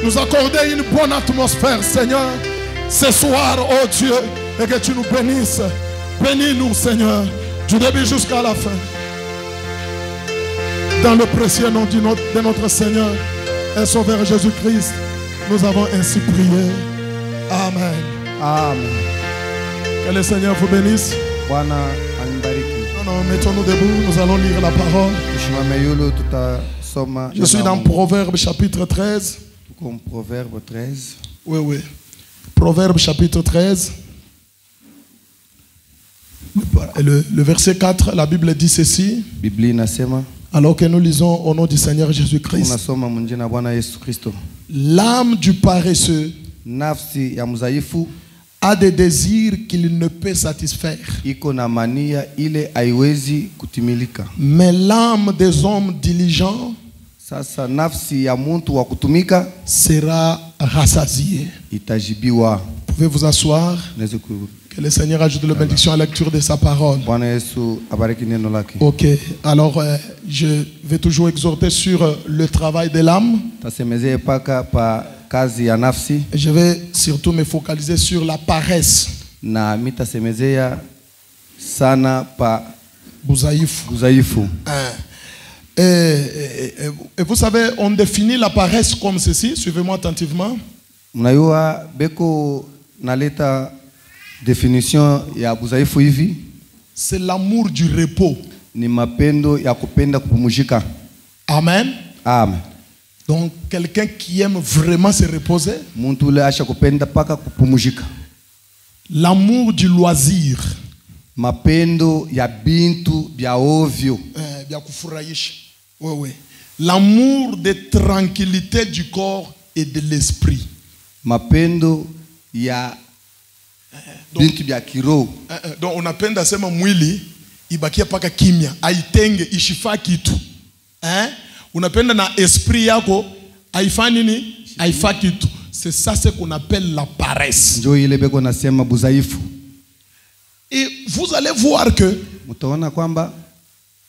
nous accorder une bonne atmosphère, Seigneur, ce soir, oh Dieu, et que tu nous bénisses. Bénis-nous, Seigneur, du début jusqu'à la fin. Dans le précieux nom de notre Seigneur et Sauveur Jésus-Christ, nous avons ainsi prié. Amen. Amen. Que le Seigneur vous bénisse. Non, mettons-nous debout, nous allons lire la parole. Je suis dans Proverbe chapitre 13. Proverbe 13. Oui. Proverbe chapitre 13. Le verset 4, la Bible dit ceci. Alors que nous lisons au nom du Seigneur Jésus-Christ. L'âme du paresseux a des désirs qu'il ne peut satisfaire. Mais l'âme des hommes diligents sera rassasiée. Pouvez vous asseoir. Que le Seigneur ajoute la bénédiction à la lecture de sa parole. Ok, alors je vais toujours exhorter sur le travail de l'âme. Je vais surtout me focaliser sur la paresse. Buzaïfu. Et vous savez, on définit la paresse comme ceci. Suivez-moi attentivement. Définition ya buzaifu hivi, c'est l'amour du repos. Ni mapendo ya kupenda kupumzika. Amen. Amen. Donc quelqu'un qui aime vraiment se reposer. Muntu ule asha kupenda paka kupumzika. L'amour du loisir. Mapendo ya bintu bya ovyo. Bya kufurahisha. Oui. L'amour de tranquillité du corps et de l'esprit. Mapendo ya donc on appelle sema mwili ibakia paka kimya aitenge ishifa kitu unapenda na esprit yako haifani nini haifa kitu. C'est ça ce qu'on appelle la paresse. Ndio ile beko nasema buzaifu. Et vous allez voir que mtaona kwamba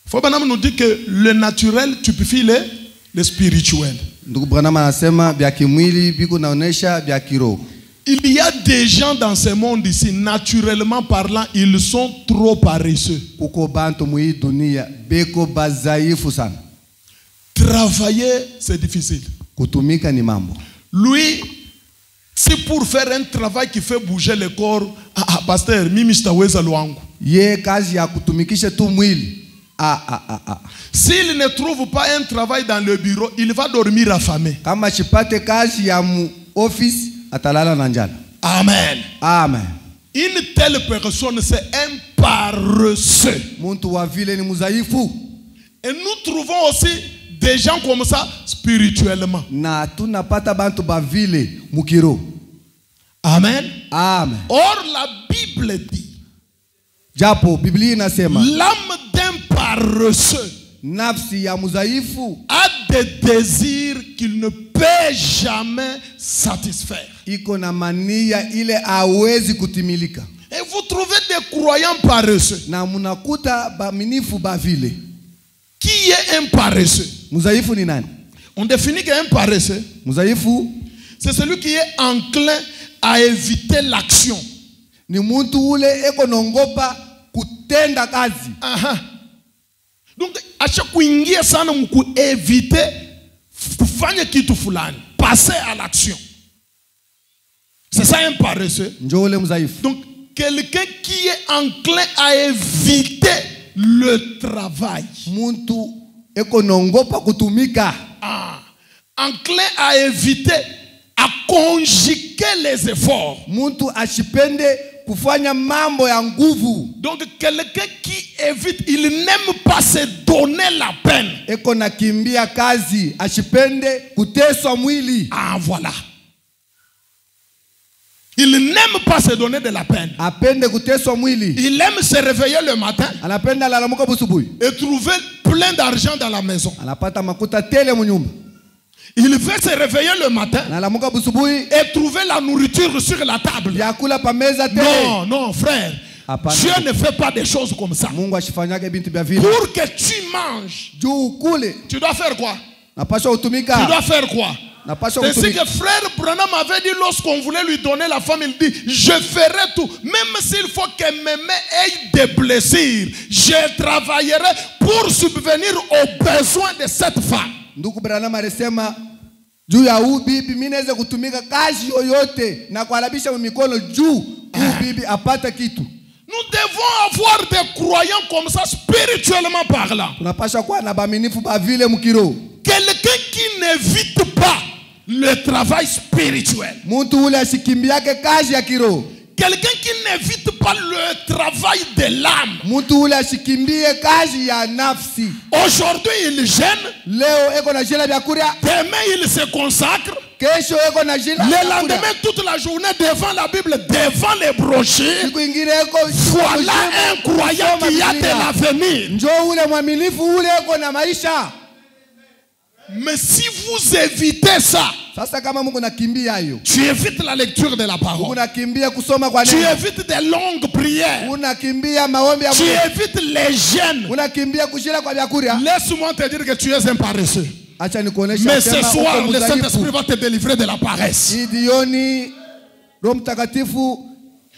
faut Branham nous dit que le naturel typifie le spirituel. Ndugu Branham anasema vya kimwili biko naonesha vya kiroho. Il y a des gens dans ce monde ici, naturellement parlant, ils sont trop paresseux. Travailler, c'est difficile. Lui, c'est pour faire un travail qui fait bouger le corps. Pasteur, mimi sitaweza luangu. S'il ne trouve pas un travail dans le bureau, il va dormir affamé. Amen. Amen. Une telle personne, c'est un paresseux. Et nous trouvons aussi des gens comme ça spirituellement. Amen. Amen. Or la Bible dit, l'âme d'un paresseux a des désirs qu'il ne peut jamais satisfaire. Et vous trouvez des croyants paresseux. Qui est un paresseux? On définit qu'un paresseux, c'est celui qui est enclin à éviter l'action. Donc à chaque kuingia sana mku éviter kufanya kitu fulani, passer à l'action. C'est ça un paresseux. Donc quelqu'un qui est enclin à éviter le travail. Enclin à éviter, à conjuguer les efforts. Donc quelqu'un qui évite, il n'aime pas se donner la peine. Ah voilà. Il n'aime pas se donner de la peine. Il aime se réveiller le matin et trouver plein d'argent dans la maison. Il veut se réveiller le matin et trouver la nourriture sur la table. Non, non, frère. Dieu ne fait pas des choses comme ça. Pour que tu manges, tu dois faire quoi? Tu dois faire quoi? napaswa C'est ce kutumika. que frère Branham avait dit lorsqu'on voulait lui donner la femme. Il dit, je ferai tout. Même s'il faut que Mémé ait des blessures, je travaillerai pour subvenir aux besoins de cette femme. Ndugu Branham alisema juu ya huyu bibi, mimi naweza kutumika kazi yoyote na kualabisha mikono juu huyu bibi apata kitu. Nous devons avoir des croyants comme ça, spirituellement parlant. Tunapaswa kuwa na baaminifu ba vile mkiro. Quelqu'un qui n'évite pas le travail spirituel. Muntu ule ashikimbiake kazi ya kiro. Quelqu'un qui n'évite pas le travail de l'âme. Muntu ule ashikimbie kazi ya nafsi. Aujourd'hui il gêne. Leo eko na jela byakuria. Demain il se consacre. Kesho eko na jela. Le lendemain toute la journée devant la Bible, devant les brochures. Siku ingine eko Voilà un croyant qui a de l'avenir. Njoo ule mwaminifu ule eko na maisha. Mais si vous évitez ça, sasa kama Mungu nakimbia hiyo, tu évites la lecture de la parole. Mungu nakimbia kusoma kwa Tu neno. évites des longues prières. Unakimbia maombi ya Tu Mungu. évites les jeûnes. Unakimbia kushira kwa vyakula. Laisse-moi te dire que tu es un paresseux. Acha nikuonesha Mais ce sema soir, uko le mdhaifu. Saint-Esprit va te délivrer de la paresse. Idioni Roho Mtakatifu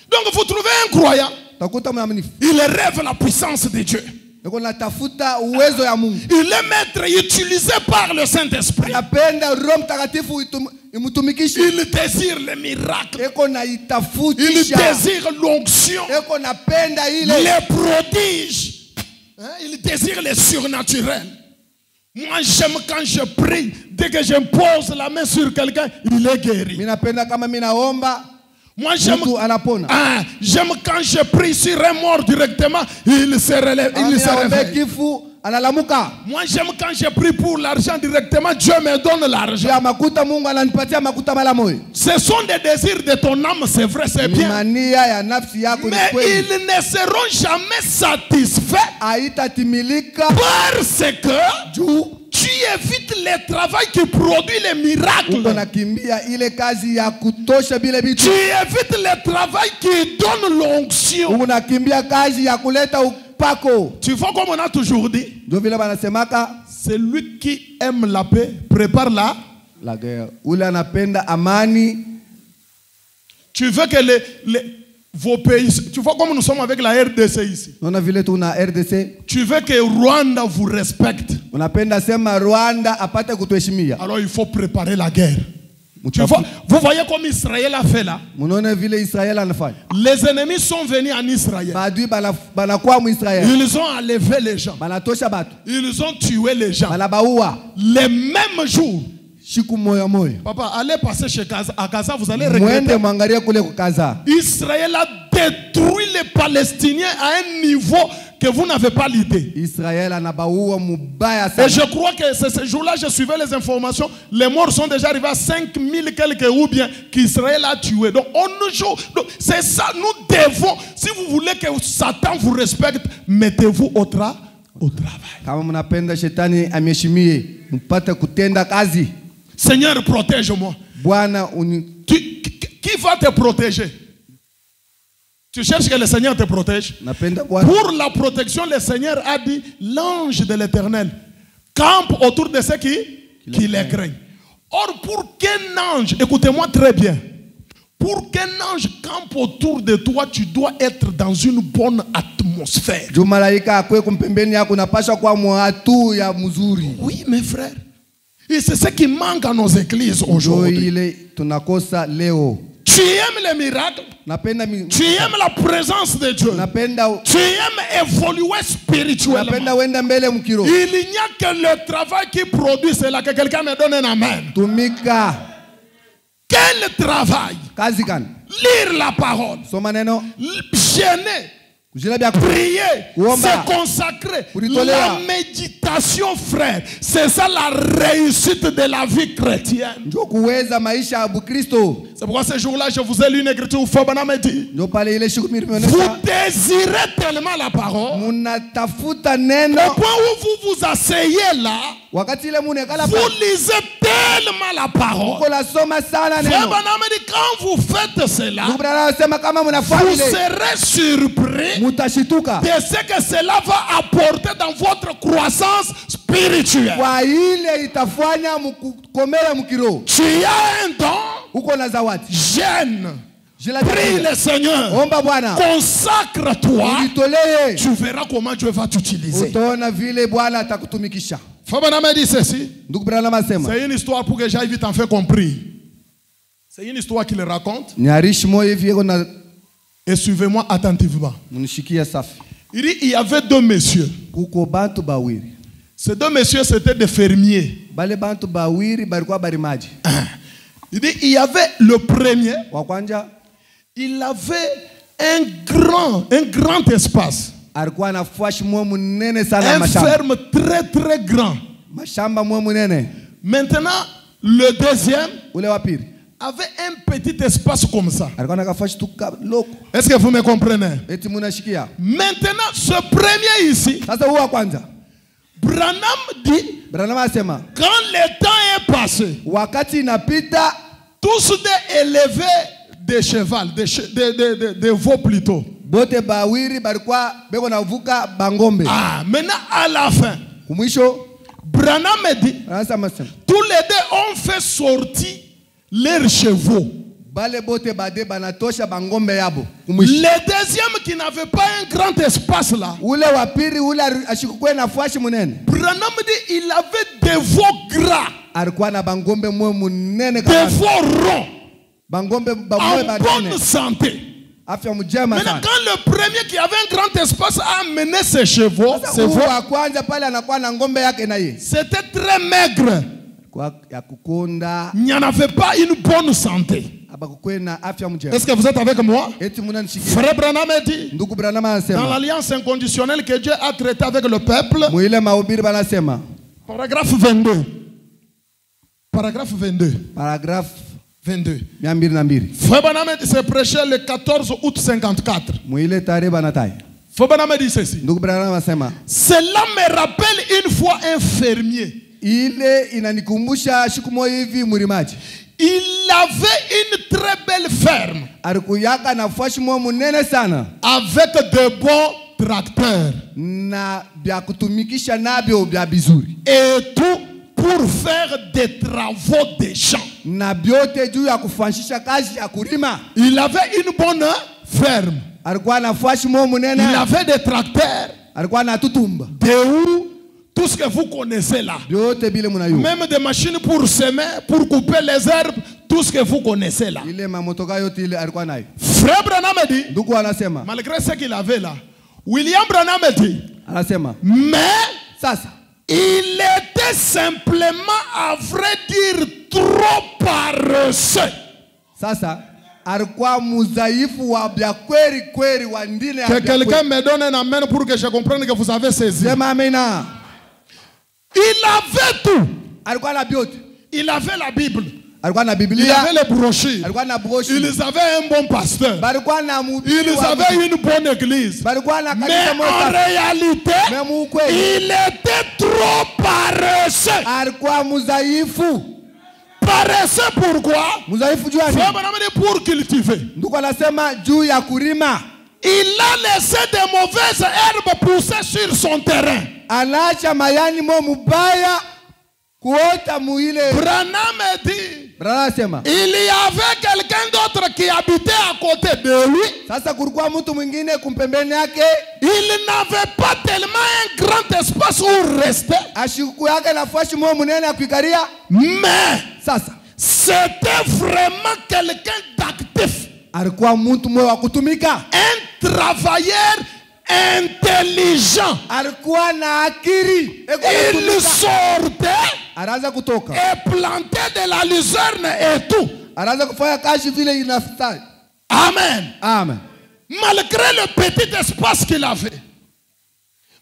Donc vous trouvez un croyant, takuta mwaminifu. il rêve la puissance de Dieu. Niko natafuta uwezo ya Mungu. Il est maître utilisé par le Saint-Esprit. Napenda Roho Mtakatifu imutumikishe. Il désire le miracle. Eko na Il itafutisha. désire l'onction. Eko napenda ile. Les prodiges. Hein, il désire le surnaturel. Moi j'aime quand je prie. Dès que je pose la main sur quelqu'un, il est guéri. Mimi napenda kama mimi naomba Moi j'aime quand je prie sur un mort directement, il se relève, il se réveille. kifu analamuka. Moi j'aime quand je prie pour l'argent directement, Dieu me donne l'argent. Ya makuta Mungu ananipatia makuta mala moyo. Ce sont des désirs de ton âme, c'est vrai, c'est bien. Mania ya nafsi yako ni Mais kweli. ils ne seront jamais satisfaits Haitatimilika parce que tu évites le travail qui produit les miracles. uko nakimbia ile kazi ya kutosha bila bitu. Tu évites le travail qui donne l'onction. Uko nakimbia kazi ya kuleta upako. Tu vois comme on a toujours dit, Ndio vile banasemaka celui qui aime la paix prépare la guerre. Ule anapenda amani. Tu veux que vos pays, tu vois comme nous sommes avec la RDC ici. Naona vile tuna RDC. Tu veux que Rwanda vous respecte. Unapenda sema Rwanda apate kutuheshimia. Alors il faut préparer la guerre. Tu vois, vous voyez comme Israël a fait là. Munaona vile Israel anafanya. Les ennemis sont venus en Israël. Maadui banakuwa mu Israel. Ils ont enlevé les gens. Banatosha batu. Ils ont tué les gens. Banabaua. Les mêmes jours. Shiku moya moya. Papa, allez passer chez Gaza. À Gaza, vous allez regretter. Mwende mwangalia kule kwa Gaza. Israël a détruit les Palestiniens à un niveau que vous n'avez pas l'idée. Israël anabaua mubaya Et sana. je crois que ce jour-là, je suivais les informations. Les morts sont déjà arrivés à 5000 quelques ou bien qu'Israël a tué. Donc on nous joue. Donc c'est ça, nous devons. Si vous voulez que Satan vous respecte, mettez-vous au travail. Kama mnapenda shetani ameshimie, mpate kutenda kazi. Seigneur, protège-moi. Bwana Qui va te protéger? Tu cherches que le Seigneur te protège. napenda Bwana. Pour la protection, le Seigneur a dit, l'ange de l'Éternel campe autour de ceux qui les craignent. Or, pour qu'un ange, écoutez-moi très bien, pour qu'un ange campe autour de toi, tu dois être dans une bonne atmosphère. Juu malaika akwe kumpembeni yako unapaswa kuwa mwatu ya mzuri. Oui, mes frères. Et c'est ce qui manque à nos églises aujourd'hui. Ile tunakosa leo. Tu aimes les miracles. Tu aimes la présence de Dieu. Tu aimes évoluer spirituellement. Il n'y a que le travail qui produit cela. Que quelqu'un me donne un amen. Tumika. Quel travail? Lire la parole. Gêner. Prier, se consacrer, la méditation, frère, c'est ça la réussite de la vie chrétienne. C'est pourquoi ce jour-là, je vous ai lu une écriture où Fabana me dit, vous désirez tellement la parole, au point où vous vous asseyez là, vous lisez tellement la parole. Fabana me dit, quand vous faites cela, vous serez surpris de ce que cela va apporter dans votre croissance spirituelle. spirituel. Kwa ile itafanya mkukomea mkiroho. Tu as un don. Uko na zawadi. Gêne. Prie le Seigneur. Omba Bwana. Consacre-toi. Ujitolee. Tu verras comment Dieu va t'utiliser. Utaona vile Bwana atakutumikisha. Fabana dit ceci. Ndugu Branham asema. C'est une histoire pour que j'aille vite en faire compris. C'est une histoire qu'il raconte. Nyarishi moyo hivi yeko na. Et suivez-moi attentivement. Munishikia safi. Il dit il y avait deux messieurs. Kuko bantu bawiri. Ces deux messieurs c'était des fermiers. Bale bantu bawiri balikuwa barimaji. Il dit il y avait le premier. Wa kwanja. Il avait un grand espace. Alikuwa na fashi mwe munene sana un mashamba. ferme très très grand. Mashamba mwe munene. Maintenant le deuxième Ule wa pili avait un petit espace comme ça. alikuwa na kafashi tu loko. Est-ce que vous me comprenez? Eti munashikia. Maintenant ce premier ici, Sasa huwa kwanza. Branham dit, Branham asema quand le temps est passé, wakati inapita tous des élevés de cheval, de veaux plutôt. bote bawiri balikuwa beko navuka bangombe. Ah, maintenant à la fin, Kumwisho Branham dit, anasema tous les deux ont fait sortir leurs chevaux. bale bote bade banatosha bangombe yabo. Kumwisho Le deuxième qui n'avait pas un grand espace là, ule wa pili ule ashikukwe na fashi munene. Branham dit il avait des veaux gras, Alikuwa na bangombe mwe munene des kama veaux ronds, bangombe en bamwe bonne banene. santé. Afya mjema Maintenant, sana. quand le premier qui avait un grand espace a amené ses chevaux, Wa kwanza pale anakuwa na ngombe yake na yeye. c'était très maigre. Kwa ya kukonda Il n'y en avait pas une bonne santé. abakukwe na afya mjema. Est-ce que vous êtes avec moi? Eti munanishikia. Frère Branham dit, Ndugu Branham dans anasema l'alliance inconditionnelle que Dieu a traitée avec le peuple, muile mahubiri banasema paragraphe 22. Paragraphe 22. paragraphe 22. 202. Frère Branham s'est prêché le 14 août 54. Muile tarehe banatai. Frère Branham dit ceci. Ndugu Branham anasema Cela me rappelle une fois un fermier. ile inanikumbusha siku moja hivi mlimaji. Il avait une très belle ferme Alikuyaka na fashi mwe munene sana avec de bons tracteurs na bya kutumikisha nabyo bya bizuri. et tout pour faire des travaux des champs. Na byote juu ya kufanishisha kazi ya kulima. Il avait une bonne ferme. Alikuwa na fashi mwe Il munene. avait des tracteurs, Alikuwa na tutumba. des houes, tout ce que vous connaissez là. Byote bile munayo. Même des machines pour semer, pour couper les herbes, tout ce que vous connaissez là. Ile mamotoka yote ile alikuwa nayo. Frère Branham dit, Ndugu anasema. malgré ce qu'il avait là, William Branham dit, Anasema mais sasa il était simplement, à vrai dire, trop paresseux. Sasa alikuwa mudhaifu wa bya kweli kweli wa ndine ya Que bya quelqu'un kweli. me donne un amen pour que je comprenne que vous avez saisi. Sema amina. Il avait tout. Alikuwa na byote. Il avait la Bible. Alikuwa na Il Biblia. avait les brochures. Alikuwa na broshi. Ils avaient un bon pasteur. Balikuwa na mhubiri Ils wa avaient une bonne église. balikuwa na Mais kanisa en moja. réalité, Mais mukweli il était trop paresseux. alikuwa mudhaifu. Paresseux pourquoi? Mudhaifu juu ya nini? Frère Branham dit pour cultiver. Ndugu anasema juu ya kulima. Il a laissé de mauvaises herbes pousser sur son terrain. Anaacha mayani mo mubaya kuota muile. Branham dit, Branham anasema il y avait quelqu'un d'autre qui habitait à côté de lui. sasa kulikuwa mtu mwingine kumpembeni yake. Il n'avait pas tellement un grand espace où rester. Ashiku yake nafasi mo munene ya kuikaria. Mais Sasa c'était vraiment quelqu'un d'actif. alikuwa mtu mwe wa kutumika. Un travailleur intelligent. Alikuwa na akili. Il sortait Anaanza kutoka. et plantait de la luzerne et tout. Anaanza kufanya kazi vile inafaa. Amen. Amen. Malgré le petit espace qu'il avait.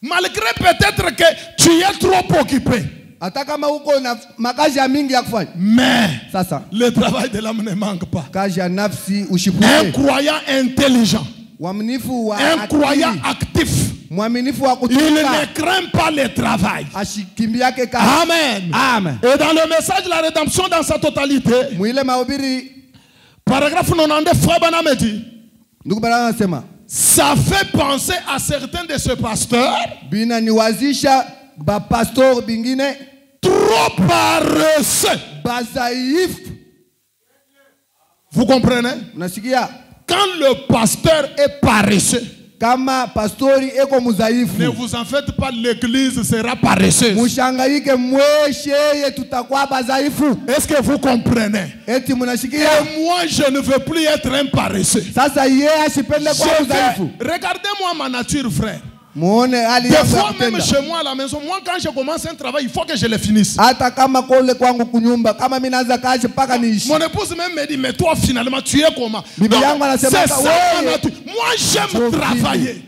Malgré peut-être que tu es trop occupé. Hata kama uko na makazi ya mingi ya kufanya. Mais Sasa le travail de l'âme ne manque pas. kazi ya nafsi Un ushipuke. croyant intelligent. Mwaminifu wa Un croyant akili. actif. Mwaminifu wa Il kutumika. ne craint pas le travail. Ashikimbiake kazi. Amen. Amen. Et dans le message de la rédemption dans sa totalité, Mwile mahubiri paragraphe 92, Frère Branham dit, ndugu Branham anasema ça fait penser à certains de ces pasteurs bina niwazisha ba pastor bingine trop paresseux. bazaifu. Vous comprenez? Unasikia? Quand le pasteur est paresseux, Kama pastori eko ne muzaifu, vous en faites pas, l'église sera paresseuse. mushangaike mwesheye tutakuwa bazaifu. Est-ce que vous comprenez? Eti munashikia? Et moi, je ne veux plus être un paresseux. Sasa yeye asipende kwa muzaifu. Regardez-moi ma nature, frère. Muone hali Des yangu ya fois, même kutenda. chez moi à la maison, moi, quand je commence un travail, il faut que je le finisse. Hata kama kule kwangu kunyumba, kama mimi naanza kazi mpaka niishi. Mon épouse même me dit, mais toi, finalement, tu es comment? Bibi Donc, yangu anasema, c'est ça wewe, ma nature. Moi, j'aime Jovini. travailler.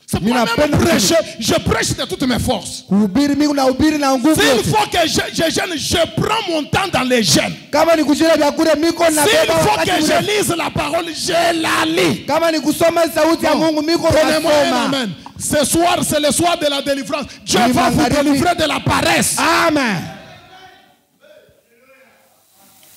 C'est Mimi pour napenda même prêcher. Je prêche de toutes mes forces. Kuhubiri mimi nahubiri na nguvu S'il yote. faut que je jeûne, je prends mon temps dans les jeûnes. Kama ni kushira vyakula miko na S'il beba faut wakati que mrefu. je lise la parole, je la lis. Kama ni kusoma sauti ya Mungu miko Donnez-moi un nasoma. amen. Ce soir, c'est le soir de la délivrance. Dieu Oui, va vous Marguerite. délivrer de la paresse. Amen.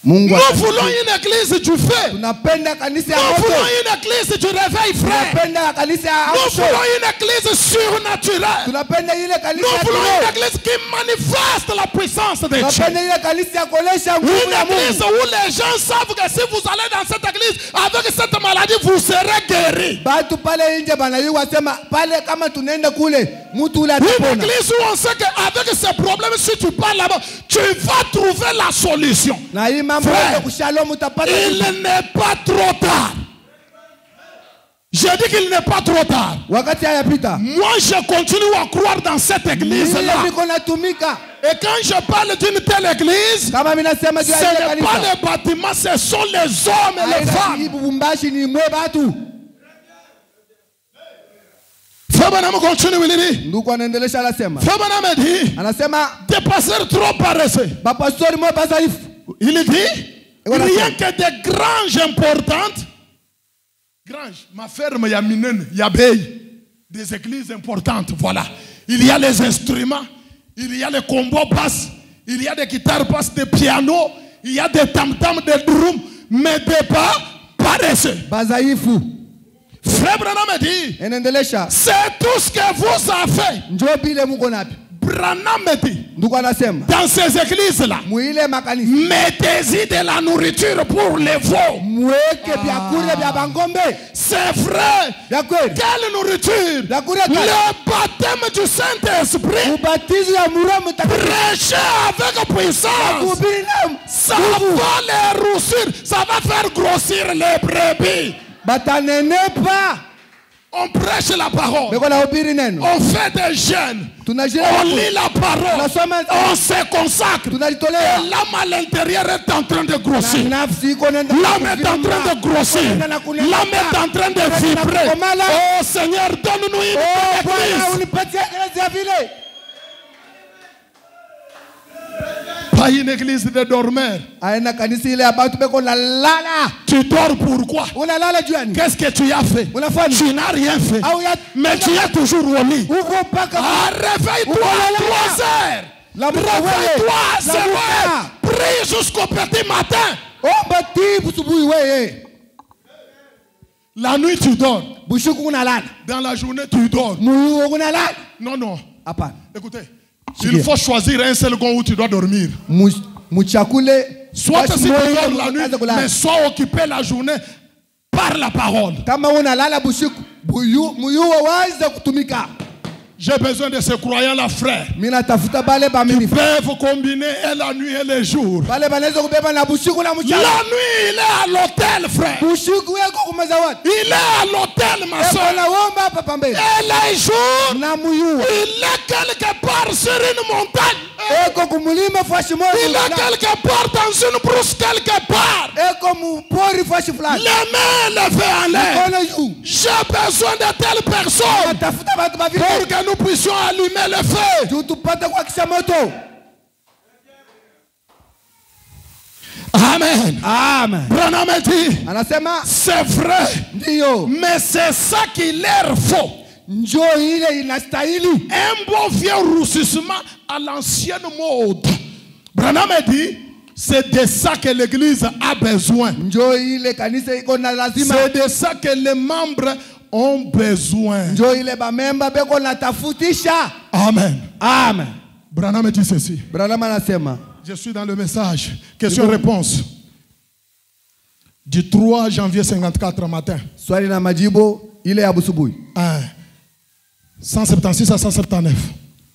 Mungu Nous voulons une église du feu. tunapenda kanisa ya Nous moto. voulons une église du réveil, frère. Tunapenda kanisa ya Nous moto. voulons une église surnaturelle. Tunapenda ile kanisa Nous ya voulons une kiroho. église qui manifeste la puissance de Dieu. Tunapenda ile kanisa ya kuonesha nguvu Une ya église Mungu. où les gens savent que si vous allez dans cette église avec cette maladie, vous serez guéris. Batu pale nje banayua sema pale kama tunaenda kule mtu ule Une atapona. église où on sait qu'avec ces problèmes, si tu parles là-bas, tu vas trouver la solution. Na hii mambo Frère, ya kushalom utapata. Il n'est pas trop tard. J'ai dit qu'il n'est pas trop tard. Wakati hayapita. Moi, je continue à croire dans cette église-là. Mimi niko natumika. Et quand je parle d'une telle église, Kama mimi nasema ce juu ya ile n'est pas kanisa. les bâtiments, ce sont les hommes et les Haina femmes. Lubumbashi ni mwe batu. Fabanam continue, il dit. Ndugu anaendelesha anasema. Fabanam dit, Anasema des pasteurs trop paresseux. bapastori mwe bazaifu. Il dit, Voilà. rien que des granges importantes. Grange, ma ferme, il y a Minen, il y a Bey, des églises importantes, voilà. Il y a les instruments, il y a les combos basses, il y a des guitares basses, des pianos, il y a des tam-tams, des drums, mais des pas paresseux. Bazaifu. Frère Branham dit, Anaendelesha. c'est tout ce que vous avez. Njoo bile muko napi. Branham dit, Ndugu anasema. dans ces églises-là, Muile makanisa. mettez-y de la nourriture pour les veaux. Mweke vyakula vya bangombe. C'est vrai. Vya kweli. Quelle nourriture? Vyakula kali. Le baptême du Saint-Esprit. Ubatizo ya Roho Mtakatifu. Prêcher avec puissance. Kuhubiri na Ça va les roussir. Ça va faire grossir les brebis. batanenepa. On prêche la parole. Beko nahubiri neno. On fait des jeûnes. Tunajua On lit la parole. On se consacre. tunajitolea. Et l'âme à l'intérieur est en train de grossir. Na nafsi iko nenda. L'âme est en train de grossir. L'âme est en train de vibrer. Oh Seigneur, donne-nous une Oh Bwana église. unipatie eklezia vile. Pas une église de dormeurs. Aina kanisa ile ya batu beko na lala. Tu dors pourquoi? Unalala juu ya nini? Qu'est-ce que tu as fait? Unafanya? Tu n'as rien fait. Au ya Mais tu es toujours au lit. uko mpaka Ah, réveille-toi à 3 heures. La Réveille-toi, La c'est vrai. Prie jusqu'au petit matin. omba tibu subuhi wewe. La nuit, tu dors. Bushuku unalala. Dans la journée, tu dors. Muyuo unalala. Non, non. Hapana. Écoutez, il faut choisir un seul coin où tu dois dormir. Muchakule Soit basi si tu moyo dors la nuit, ukaanza kulala. mais sois occupé la journée par la parole. Kama unalala bushiku muyuo waanze kutumika. J'ai besoin de ces croyants-là, frère. Mimi natafuta bale Ils baaminifu. peuvent combiner et la nuit et le jour. Bale banaweza kubeba na bushiku na La mchana. nuit, il est à l'hôtel, frère. Bushiku yako kumezawadi. Il est à l'hôtel, ma Eko soeur. naomba hapa pambele. Et les jours, Na muyuo. il est quelque part sur une montagne. Eko kumulima fashi moja. Il est quelque part dans une brousse, quelque part. Eko mupori fashi fulani. Les mains levées en l'air. Mikono juu. J'ai besoin de telles personnes Natafuta watu pour bavile. que nous puissions allumer le feu. Juu tupate kuhakisha moto. Amen. Amen. Branham dit, Anasema c'est vrai, ndio. mais c'est ça qui leur faut. Njoo ile inastahili. Un bon vieux roussissement à l'ancienne mode. Branham dit, c'est de ça que l'église a besoin. Njoo ile kanisa iko na lazima. C'est de ça que les membres ont besoin. Njo ile ba memba beko natafutisha. Amen. Amen. Branham dit ceci. Branham anasema. Je suis dans le message. Question-réponse. Du 3 janvier 54 matin. Swali na majibu ile ya busubuhi. 176 à 179.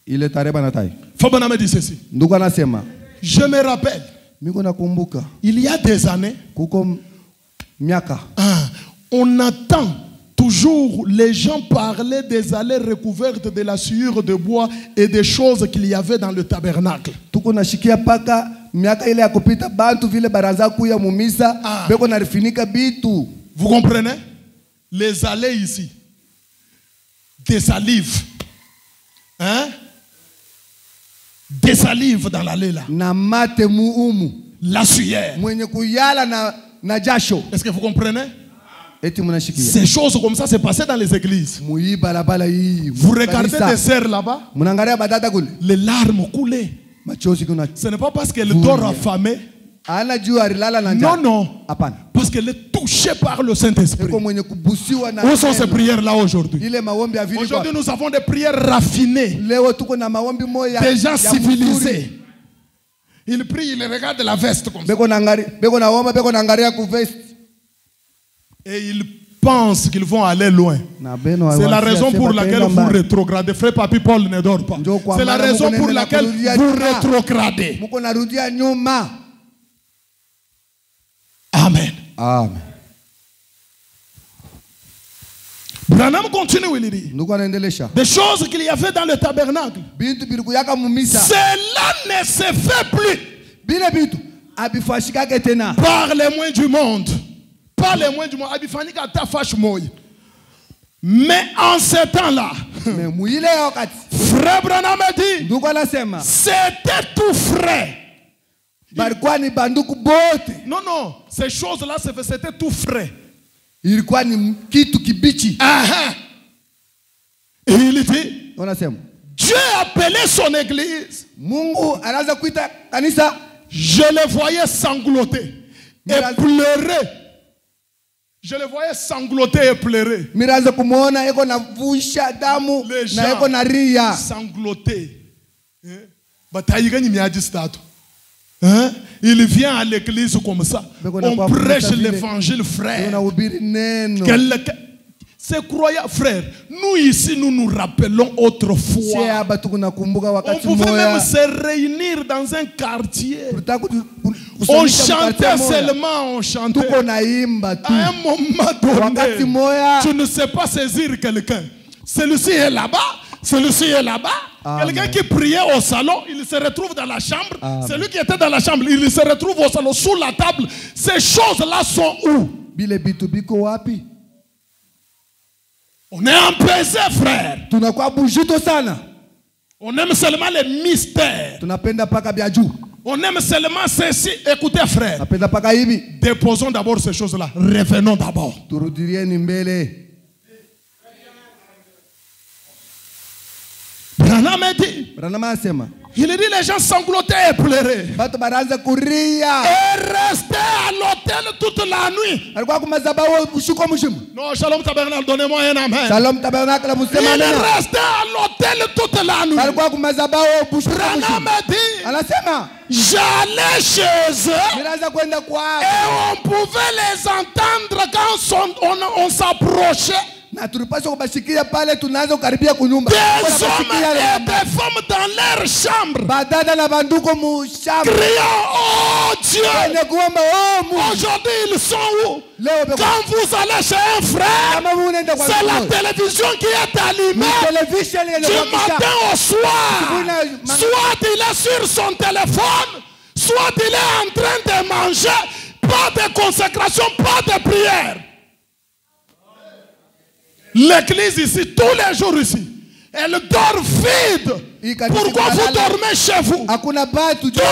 Ile tarehe banatai. Fabana me dit ceci. Ndugu anasema. Je me rappelle. Miko nakumbuka. Il y a des années. Kuko miaka. On entend toujours les gens parler des allées recouvertes de la sueur de bois et des choses qu'il y avait dans le tabernacle. Tuko nashikia paka miaka ile ya kupita bantu vile baraza kuya mumisa beko narifinika bitu. Vous comprenez? Les allées ici. Des salives. Hein? Des salives dans l'allée là. Na mate muumu. La sueur. Mwenye kuyala na jasho. Est-ce que vous comprenez? Ces choses comme ça se passaient dans les églises. Vous regardez des sœurs là-bas, les larmes coulaient. Ce n'est pas parce qu'elle dort affamée. Non, non. Parce qu'elle est touchée par le Saint-Esprit. Où sont ces prières-là aujourd'hui? Aujourd'hui, nous avons des prières raffinées. Des gens civilisés. Ils prient, ils regardent la veste comme ça. Et ils pensent qu'ils vont aller loin. C'est la raison pour laquelle vous rétrogradez. Frère Papi Paul ne dort pas. C'est la raison pour laquelle vous rétrogradez. Amen. Amen. Branham continue, il dit des choses qu'il y avait dans le tabernacle. Cela ne se fait plus par les moyens du monde. Pas les moyens du monde. Mais en ce temps-là, Frère Branham dit, c'était tout frais. Non, non, ces choses-là, c'était tout frais. Et il dit, Dieu appelait son église. Je les voyais sangloter et pleurer. Je les voyais sangloter et pleurer. Les gens sangloter. Il vient à l'église comme ça. On prêche l'évangile, frère. C'est croyant, frère. Nous ici, nous nous rappelons autrefois. On pouvait même se réunir dans un quartier. On chantait seulement, on chantait. À un moment donné, tu ne sais pas saisir quelqu'un. Celui-ci est là-bas, celui-ci est là-bas. Quelqu'un qui priait au salon, il se retrouve dans la chambre. Celui qui était dans la chambre, il se retrouve au salon, sous la table. Ces choses-là sont où? On est empesé, frère. On aime seulement les mystères. On aime seulement ceci. Écoutez, frère. Déposons d'abord ces choses-là. Revenons d'abord. Branham dit. Il dit les gens sanglotaient et pleuraient. Et restaient à l'hôtel toute la nuit. Non, Shalom Tabernacle, donnez-moi un amen. Shalom Tabernacle, il restait à l'hôtel toute la nuit. Branham dit, j'allais chez eux et on pouvait les entendre quand on s'approchait. Des hommes et des femmes dans leur chambre criant, oh Dieu, aujourd'hui ils sont où? Quand vous allez chez un frère, c'est la télévision qui est allumée du matin au soir. Soit il est sur son téléphone, soit il est en train de manger. Pas de consécration, pas de prière. L'église ici, tous les jours ici, Elle dort vide. Pourquoi vous dormez chez vous? Hakuna batu. Toute la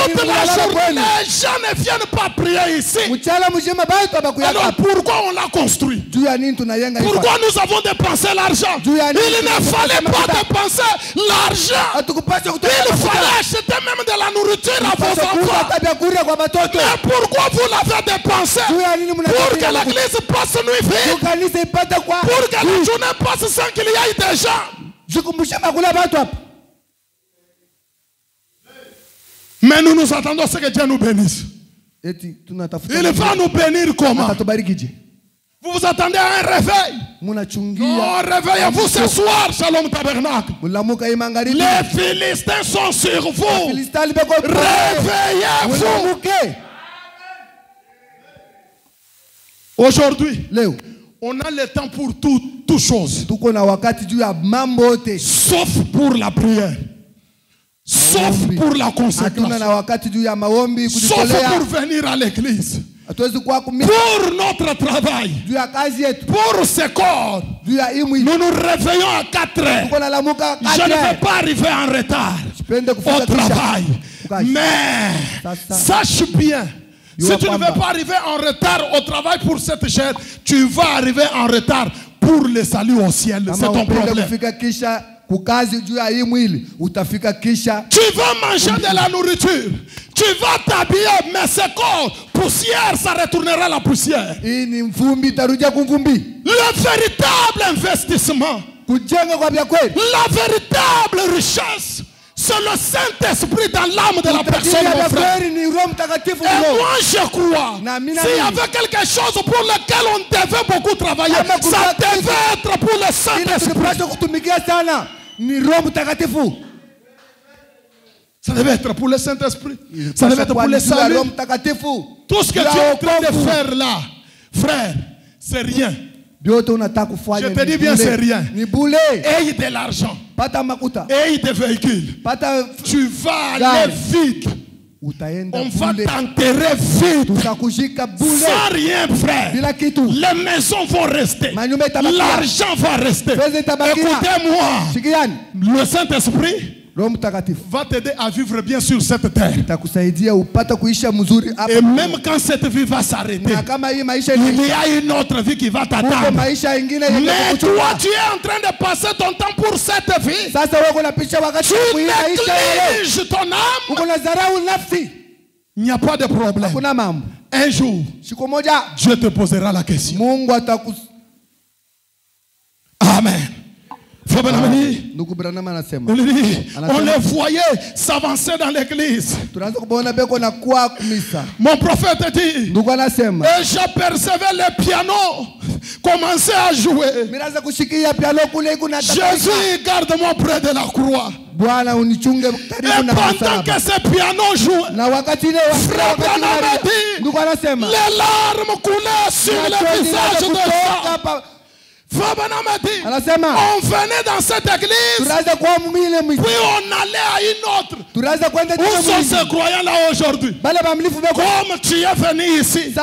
journée, les gens ne viennent pas prier ici. Alors pourquoi on l'a construit? Pourquoi nous avons dépensé l'argent? Il ne fallait pas dépenser l'argent. Il fallait acheter même de la nourriture à vos enfants. Mais pourquoi vous l'avez dépensé? Pour que l'église passe nuit vide. Pour que la journée passe sans qu'il y ait des gens. Mais nous nous attendons à ce que Dieu nous bénisse. Il va nous bénir comment? Vous vous attendez à un réveil? Non, réveillez-vous ce soir, Shalom Tabernacle. Les Philistins sont sur vous. Réveillez-vous. Aujourd'hui, on a le temps pour toutes choses. Sauf pour la prière. Sauf pour la consécration. Sauf pour venir à l'église. Pour notre travail. Pour ce corps. Nous nous réveillons à 4 heures. Je ne vais pas arriver en retard au travail. Mais sache bien, si tu ne veux pas arriver en retard au travail pour cette chair, tu vas arriver en retard pour le salut au ciel. C'est ton problème. Tu vas manger de la nourriture. Tu vas t'habiller, mais ce corps, poussière, ça retournera la poussière. Le véritable investissement, la véritable richesse, c'est le Saint-Esprit dans l'âme de la personne, mon frère. Et moi, je crois, s'il y avait quelque chose pour lequel on devait beaucoup travailler, ça devait être pour le Saint-Esprit. Ça devait être pour le Saint-Esprit. Ça devait être pour le salut. Tout ce que tu es en train de faire là, frère, c'est rien. Je te dis bien, c'est rien. Aie de l'argent. Aie des véhicules. Tu vas aller vite. On va t'enterrer vite. Sans rien, frère. Les maisons vont rester. L'argent va rester. Écoutez-moi. Le Saint-Esprit va t'aider à vivre bien sur cette terre. Et même quand cette vie va s'arrêter, il y a une autre vie qui va t'attendre. Mais toi, tu es en train de passer ton temps pour cette vie. Tu négliges ton âme. Il n'y a pas de problème. Un jour, Dieu te posera la question. Amen. On les voyait s'avancer dans l'église. Mon prophète dit, et j'apercevais le piano commencer à jouer. Jésus, garde-moi près de la croix. Et pendant que ce piano jouait, frère Branham m'a dit, les larmes coulaient sur le visage de ça. Frère Branham a dit, on venait dans cette église, puis on allait à une autre. Où sont ces croyants-là aujourd'hui? Comme tu es venu ici,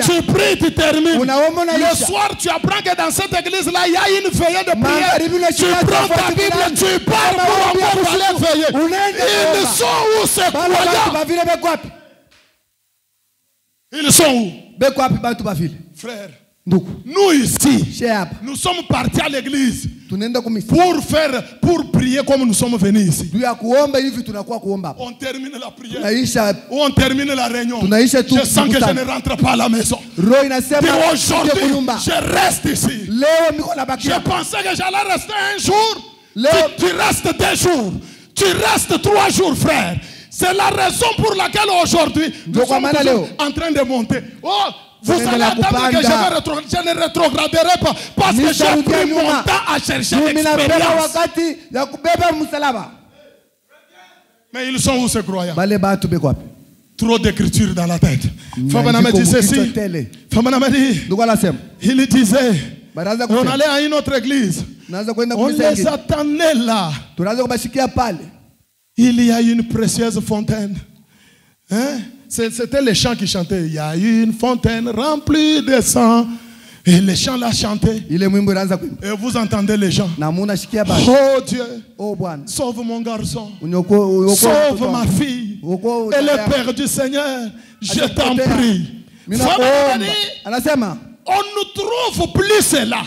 tu pries, tu termines. Le soir, tu apprends que dans cette église-là, il y a une veillée de prière. Tu prends ta Bible, tu pars pour encore aller veiller. Ils sont où ces croyants? Ils sont où? Frère, nous ici, nous sommes partis à l'église pour prier comme nous sommes venus ici. On termine la prière, on termine la réunion. Je sens que je ne rentre pas à la maison. Aujourd'hui, je reste ici. Je pensais que j'allais rester un jour. Tu restes 2 jours. Tu restes 3 jours, frère. C'est la raison pour laquelle aujourd'hui, nous sommes en train de monter. Oh, vous allez attendre que je ne rétrograderai pas parce que j'ai pris mon temps à chercher l'expérience. Mais ils sont où ces croyants? Trop d'écriture dans la tête. Fabanama dit ceci. Fabanama dit, il disait, on allait à une autre église. On les attendait là. Il y a une précieuse fontaine. Hein? C'était les chants qui chantaient. Il y a une fontaine remplie de sang. Et les chants là chantaient. ile mwimbo ilianza kuimba. Et vous entendez les gens. Na munashikia basi. Oh Dieu, Oh Bwana. sauve mon garçon. Unyoko Sauve ma fille. Elle est perdue, Seigneur. Je t'en prie. Anasema on ne trouve plus cela.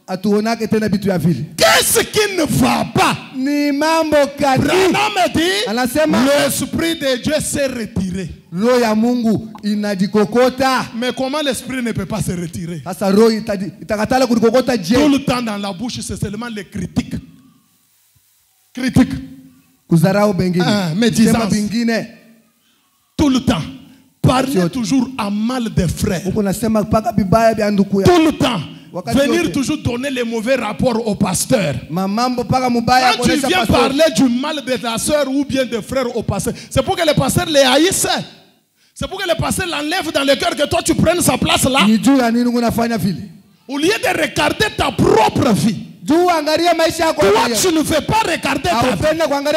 Atuonake tena bitu ya vile. Qu'est-ce qui ne va pas? Ni mambo kadi. Branham dit, anasema l'esprit de Dieu s'est retiré. Roho ya Mungu inajikokota. Mais comment l'esprit ne peut pas se retirer? Sasa roho itakatala kudikokota je? Tout le temps dans la bouche, c'est seulement les critiques. Critique. Kuzarau bengine. Médisance. Bengine. Tout le temps. Parler toujours à mal des frères. Tout le temps. Venir toujours donner les mauvais rapports au pasteur. Quand tu viens parler du mal de ta soeur ou bien des frères au pasteur, c'est pour que le pasteur les haïsse. C'est pour que le pasteur l'enlève dans le cœur, que toi tu prennes sa place là. Au lieu de regarder ta propre vie. Toi, tu ne veux pas regarder ta vie.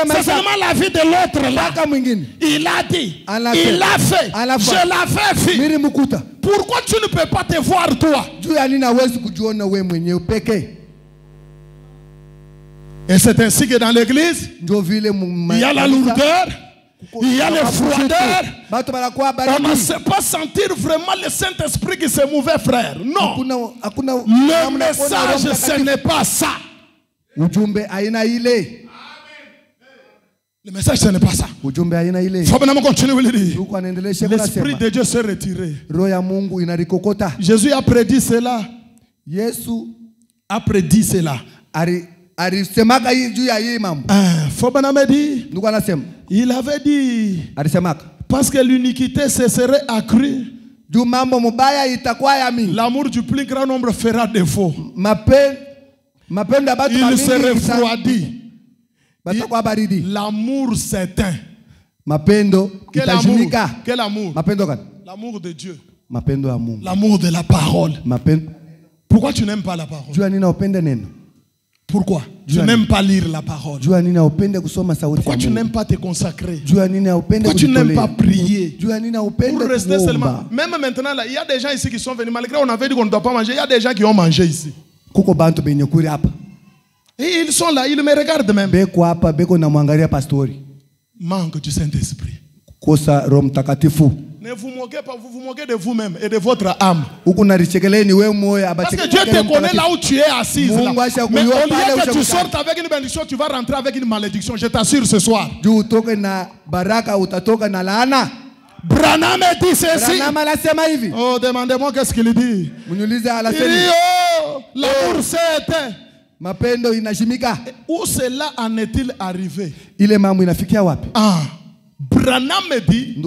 C'est seulement la vie de l'autre là. Il a dit, il a fait, je l'avais fait. Pourquoi tu ne peux pas te voir toi? Et c'est ainsi que dans l'église, il y a la lourdeur, il y a le froideur. On ne sait pas sentir vraiment le Saint-Esprit qui se mouvait, frère. Non. Le message, ce n'est pas ça. Le message, ce n'est pas ça. Il faut maintenant continuer à le dire. L'Esprit de Dieu s'est retiré. Jésus a prédit cela. A prédit cela. Il avait dit, parce que l'iniquité se serait accrue, l'amour du plus grand nombre fera défaut. Il se refroidit. L'amour s'éteint. Quel amour? Quel amour? L'amour de Dieu. L'amour de la parole. Pourquoi tu n'aimes pas la parole? Pourquoi? Tu n'aimes pas lire la parole. Pourquoi tu n'aimes pas te consacrer? Pourquoi tu n'aimes pas prier? Pour rester seulement. Même maintenant, il y a des gens ici qui sont venus. Malgré on avait dit qu'on ne doit pas manger, il y a des gens qui ont mangé ici. Et ils sont là, ils me regardent même. Manque du Saint-Esprit. Ne vous moquez pas, vous vous moquez de vous-même et de votre âme. Parce que Dieu te connaît là où tu es assis. Mais au lieu que tu sortes avec une bénédiction, tu vas rentrer avec une malédiction. Je t'assure ce soir. Branham dit ceci. Oh, demandez-moi qu'est-ce qu'il dit. Il dit, oh, l'amour s'est éteint. Où cela en est-il arrivé? Branham dit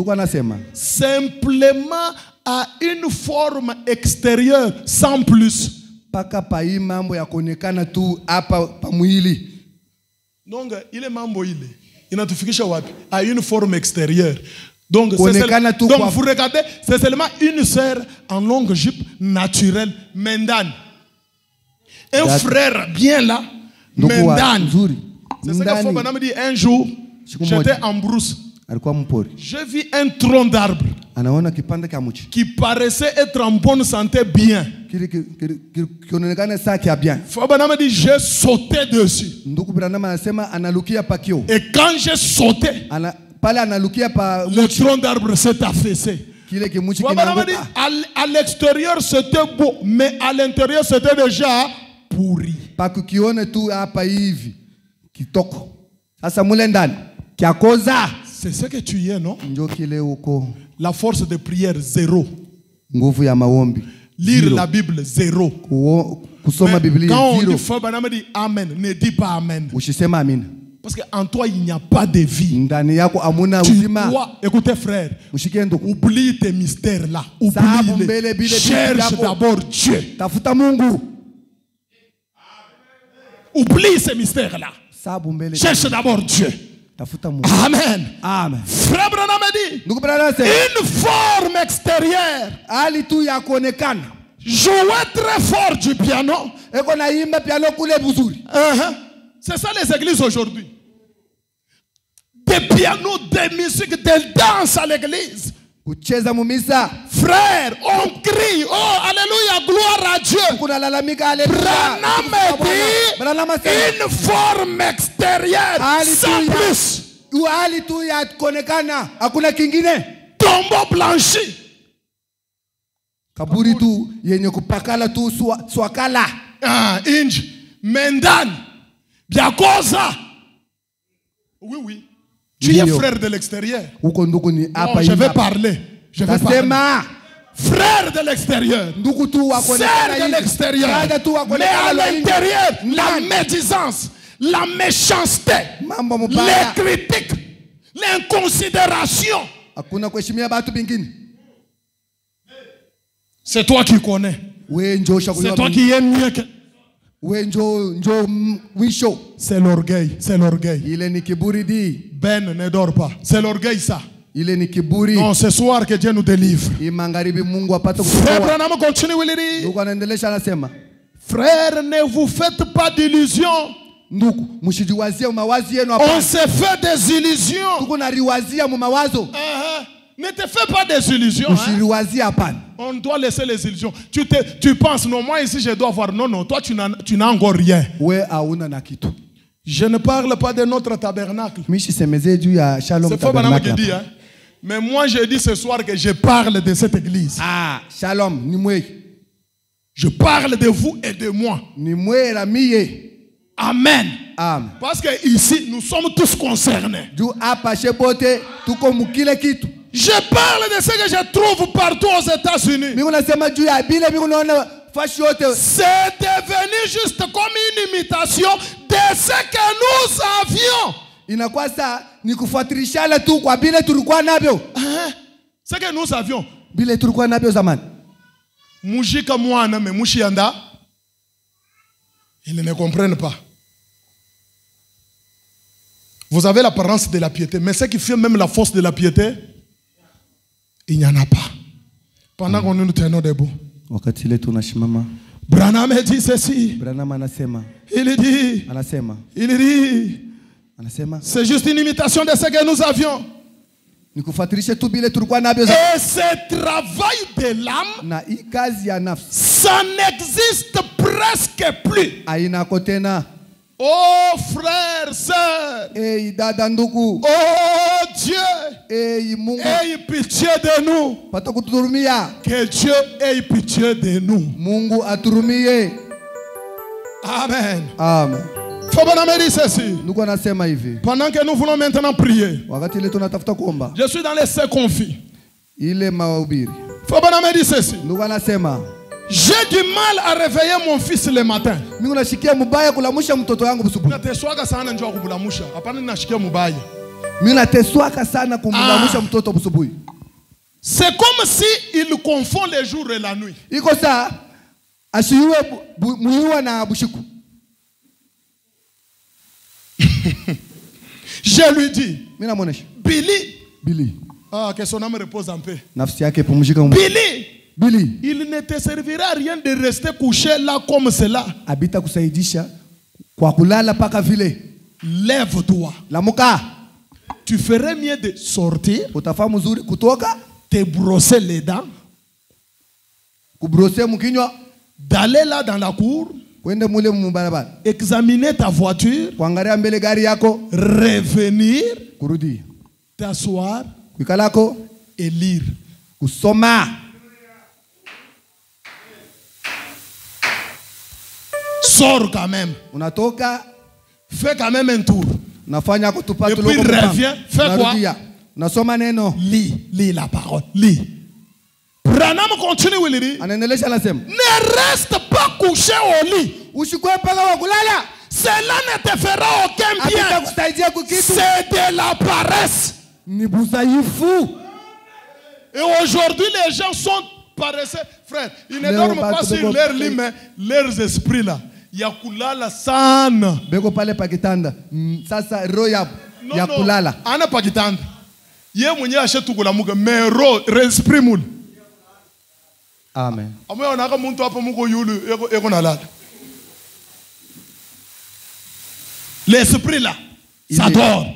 simplement à une forme extérieure sans plus. Donc il est mambo il inatufikisha wapi? À une forme extérieure. Donc vous regardez, c'est seulement une sœur en longue jupe naturelle, mendane. Un frère bien là, mendane. C'est ce que Branham dit un jour, j'étais en brousse. J'ai vu un tronc d'arbre qui paraissait être en bonne santé bien. Branham dit j'ai sauté dessus. Et quand j'ai sauté, le tronc d'arbre s'est affaissé. Branham dit à l'extérieur c'était beau, mais à l'intérieur c'était déjà pourri. C'est ce que tu es, non? La force de prière, zéro. Lire la Bible, zéro. Mais quand on dit Branham dit Amen, ne dis pas Amen. Parce qu'en toi, il n'y a pas de vie. Tu dois, écoutez frère, oublie tes mystères là. Oublie-les. Cherche d'abord Dieu. Oublie ces mystères là. Cherche d'abord Dieu. Amen. Amen. Frère Branham dit une forme extérieure. Jouer très fort du piano. C'est ça les églises aujourd'hui. Des pianos, des musiques, des danses à l'église. Frère, on crie, oh alléluia, gloire à Dieu. kunalalamika haleluya. Branham dit une forme extérieure sans plus. Hali tu ya kuonekana, hakuna kingine. Tombeau blanchi. Kaburi tu yenye kupakala tu swakala. Inji, Mendani, Biakosa. Oui. Tu es frère de l'extérieur. Je vais parler. Frère de l'extérieur. Sœur de l'extérieur. Mais à l'intérieur, la médisance, la méchanceté, les critiques, l'inconsidération. C'est toi qui connais. C'est toi qui aimes mieux que... C'est l'orgueil. Ben ne dort pas. C'est l'orgueil ça. Non, ce soir que Dieu nous délivre. Frère Branham continue, frère, ne vous faites pas d'illusions. On se fait des illusions. Ne te fais pas des illusions. On doit laisser les illusions. Tu penses, non, moi ici je dois avoir. Non, toi tu n'as encore rien. Je ne parle pas de notre tabernacle. C'est faux, Branham qui dit. Mais moi je dis ce soir que je parle de cette église. Je parle de vous et de moi. Amen. Parce que ici nous sommes tous concernés. Je parle de ce que je trouve partout aux États-Unis. C'est devenu juste comme une imitation de ce que nous avions. Ce que nous avions. Mujika mwana me mushianda. Ils ne comprennent pas. Vous avez l'apparence de la piété, mais ce qui fait même la force de la piété, il n'y en a pas. Pendant qu'on nous tenons debout. Branham dit ceci. Il dit. C'est juste une imitation de ce que nous avions. Et ce travail de l'âme, ça n'existe presque plus. Oh frère, sœur. Oh Dieu. Aie pitié de nous. Que Dieu ait pitié de nous. Amen. Faut bien dire ceci. Pendant que nous voulons maintenant prier, je suis dans les seins confis. Faut bien dire ceci. J'ai du mal à réveiller mon fils le matin. C'est comme si il confond les jours et la nuit. Je lui dis, Billy, que son âme repose en paix. Billy, il ne te servira à rien de rester couché là comme cela. Lève-toi. Tu ferais mieux de sortir, te brosser les dents, d'aller là dans la cour, examiner ta voiture, revenir, t'asseoir et lire. Sors quand même. Fais quand même un tour. Et puis reviens. Fais quoi? Lis la parole. Lis. Branham continue, il dit. Ne reste pas couché au lit. Cela ne te fera aucun bien. C'est de la paresse. Et aujourd'hui, les gens sont paresseux. Frère, ils ne dorment pas sur leur lit, mais leurs esprits là. Yakulala sana. Beko pale pakitanda. Sasa roho ya kulala. Ana pakitanda. Ye mwenye ashetu kulamuka mais roho esprit mul. Amen. Amo onaka muntu hapo muko yulu eko nalala. L'esprit là, ça dort.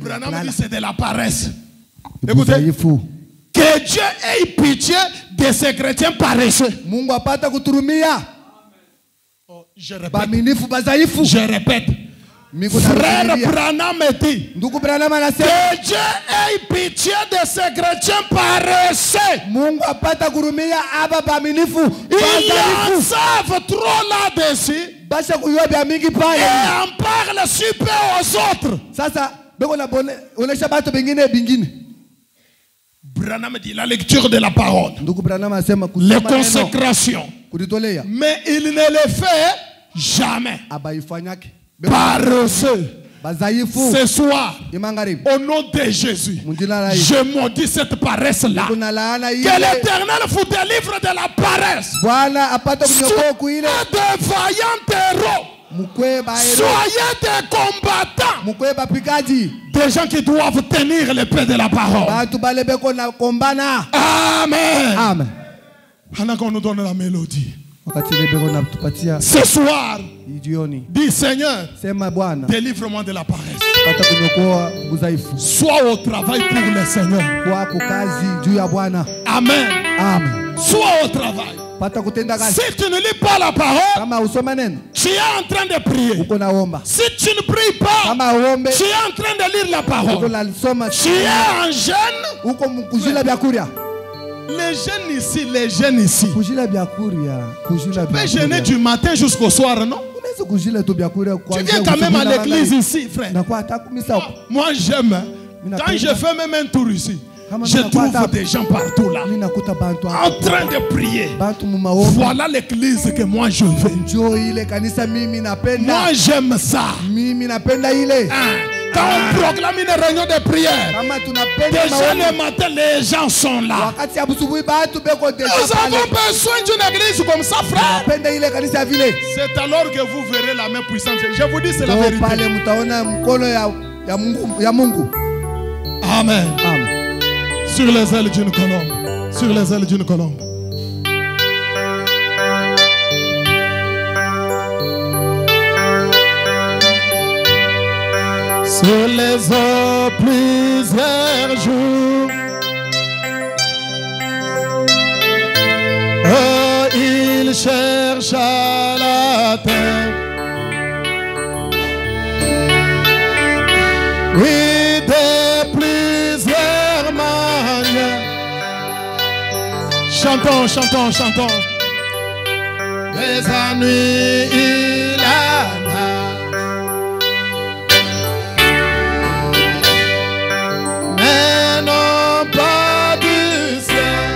Branham dit c'est de la paresse. Écoutez. Que Dieu ait pitié de ces chrétiens paresseux. Mungu apata kuturumia. Je répète. baminifu bazaifu. Je répète. Frère Branham dit Ndugu Branham anasema que Dieu ait pitié de ces chrétiens paresseux. Mungu apata kurumia aba baminifu Ils en bazaifu. savent trop là-dessus Basha kuyua bya mingi et pale. en parlent super aux autres. Sasa beko na onesha bato bengine bingine. Branham dit la lecture de la parole, Ndugu Branham anasema les kusoma neno consécrations, kujitolea mais il ne le fait jamais. abaifanyake. Paresseux. Bazaifu Ce soir, imangaribi. au nom de Jésus, Mujina la Yesu. je maudis cette paresse-là. Kuna laana Que ile. l'Éternel vous délivre de la paresse. Bwana apata kunyokoa kuile. Soyez de vaillants héros. Mukweba hero. Soyez des combattants. Mukweba pikaji. Des gens qui doivent tenir le paix de la parole. Batu bale beko na kombana. Amen. Amen. Pendant qu'on nous donne la mélodie. Wakati ile beko na tupatia Ce soir, jioni. dis Seigneur, Sema Bwana délivre-moi de la paresse. apata kunyokoa udhaifu. Sois au travail pour le Seigneur. Kwako kazi juu ya Bwana. Amen. Amen. Sois au travail. Pata kutenda kazi. Si tu ne lis pas la parole, Kama usoma neno tu es en train de prier. uko naomba. Si tu ne pries pas, Kama uombe tu es en train de lire la uko parole. nalisoma. Tu es en jeûne. Uko mkujila byakuria. Les jeunes ici, les jeunes ici. Kujila byakuria. Kujila Tu peux jeûner byakuria. du matin jusqu'au soir, non? Unaweza kujila tu byakuria Tu kwanza. viens quand même à l'église ici, frère. Na kwa atakumisa huko. Moi, j'aime. Quand je fais même un tour ici, je trouve des gens partout là, Mimi nakuta bantu en train de prier. bantu mu maombi. Voilà l'église que moi je veux. Njoo ile kanisa mimi napenda. Moi, j'aime ça. Mimi napenda ile. Hein? Quand on proclame une réunion de prière, Kama tunapenda déjà maombi. le matin, les gens sont là. Wakati ya busubuhi batu beko deja Nous avons pale. besoin d'une église comme ça, frère. Napenda ile kanisa ya vile. C'est alors que vous verrez la main puissante. Je vous dis, c'est la Ndio vérité. pale mtaona mkono ya Mungu. Amen. Amen. Sur les ailes d'une colombe. Sur les ailes d'une colombe. Sur les eaux plusieurs jours. Oh, il cherche à la terre. Oui, de plusieurs manières. Chantons, chantons, chantons. Des ennuis, il en a. Mais non pas du ciel.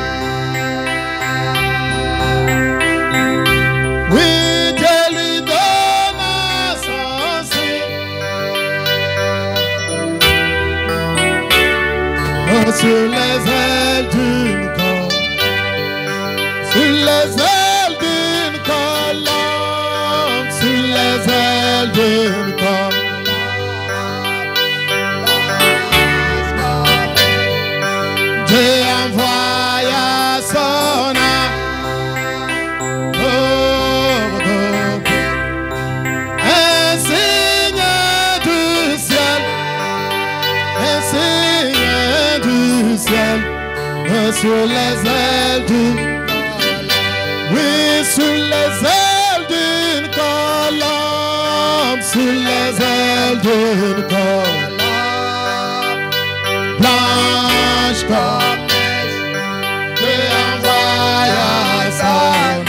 Oui, Dieu lui donne son ciel. Sur les ailes d'une colombe, sur les ailes d'une colombe, sur les ailes d'une colombe. Dieu envoya son ordre, un signe du ciel, un signe du ciel, sur les ailes d'une colombe, oui, sur les ailes d'une colombe, sur les ailes d'une colombe, blanche comme neige, Dieu envoya son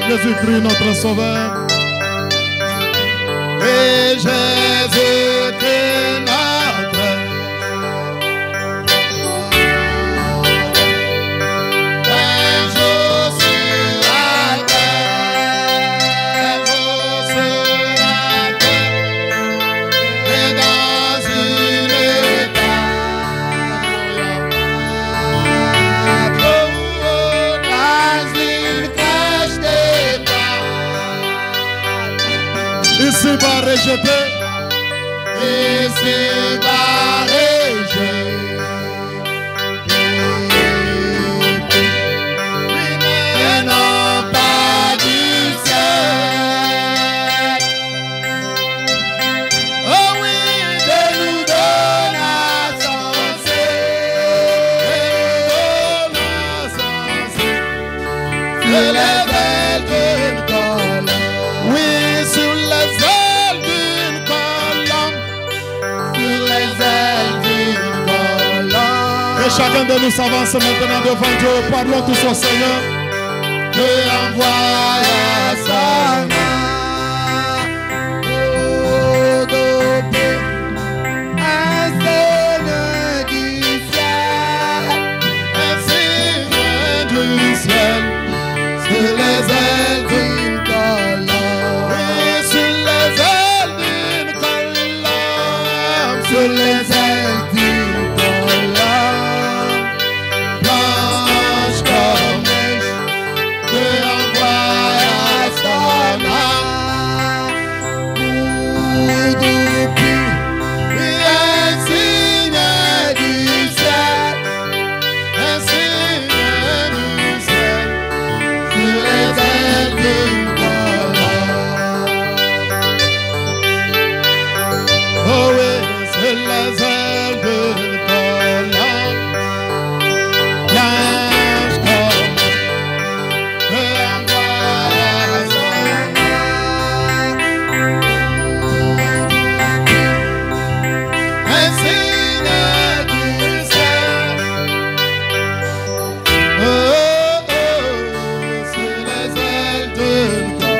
Jésus-Christ notre Sauveur. Et Jésus-Christ notre un jour sur la terre, un jour sur la terre, et dans une ici va rejeter, ici va rejeter. Mais non pas du ciel. sur les ailes d'une colombe. Oui, sur les ailes d'une colombe. Sur les ailes d'une colombe. Et chacun de nous s'avance maintenant devant Dieu. Parlons tous au Seigneur. Et envoie sa main. Sur les ailes d'une colombe. Oui, sur les ailes d'une colombe. Sur les ailes d'une colombe. Blanche comme neige, que envoie sa main. Boudoupi, oui, un signe du ciel. Un signe du ciel. Sur les ailes d'une colombe. Oh oui, sur les ailes d'une colombe. Blanche comme neige, envoie sa main. Un signe du ciel. Oh, oh, sur les ailes d'une colombe.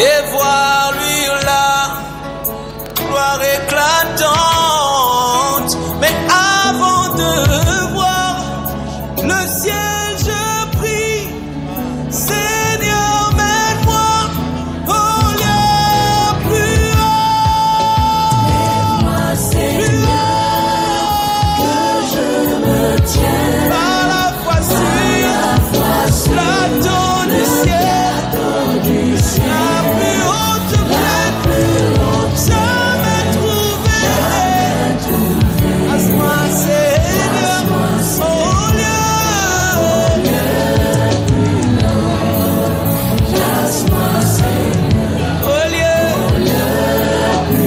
Et voir lui la gloire éclatante. Mais avant de voir le ciel, je prie, Seigneur, mène-moi au lieu plus haut. Plus haut, que je me tienne par la foi sur plateau du ciel. La plus haute plaine jamais trouvée. Passe-moi, Seigneur, au lieu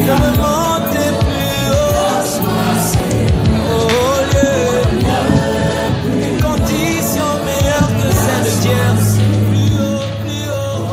de me monter plus haut. Au lieu d'une condition meilleure que celle d'hier. Plus haut, plus haut.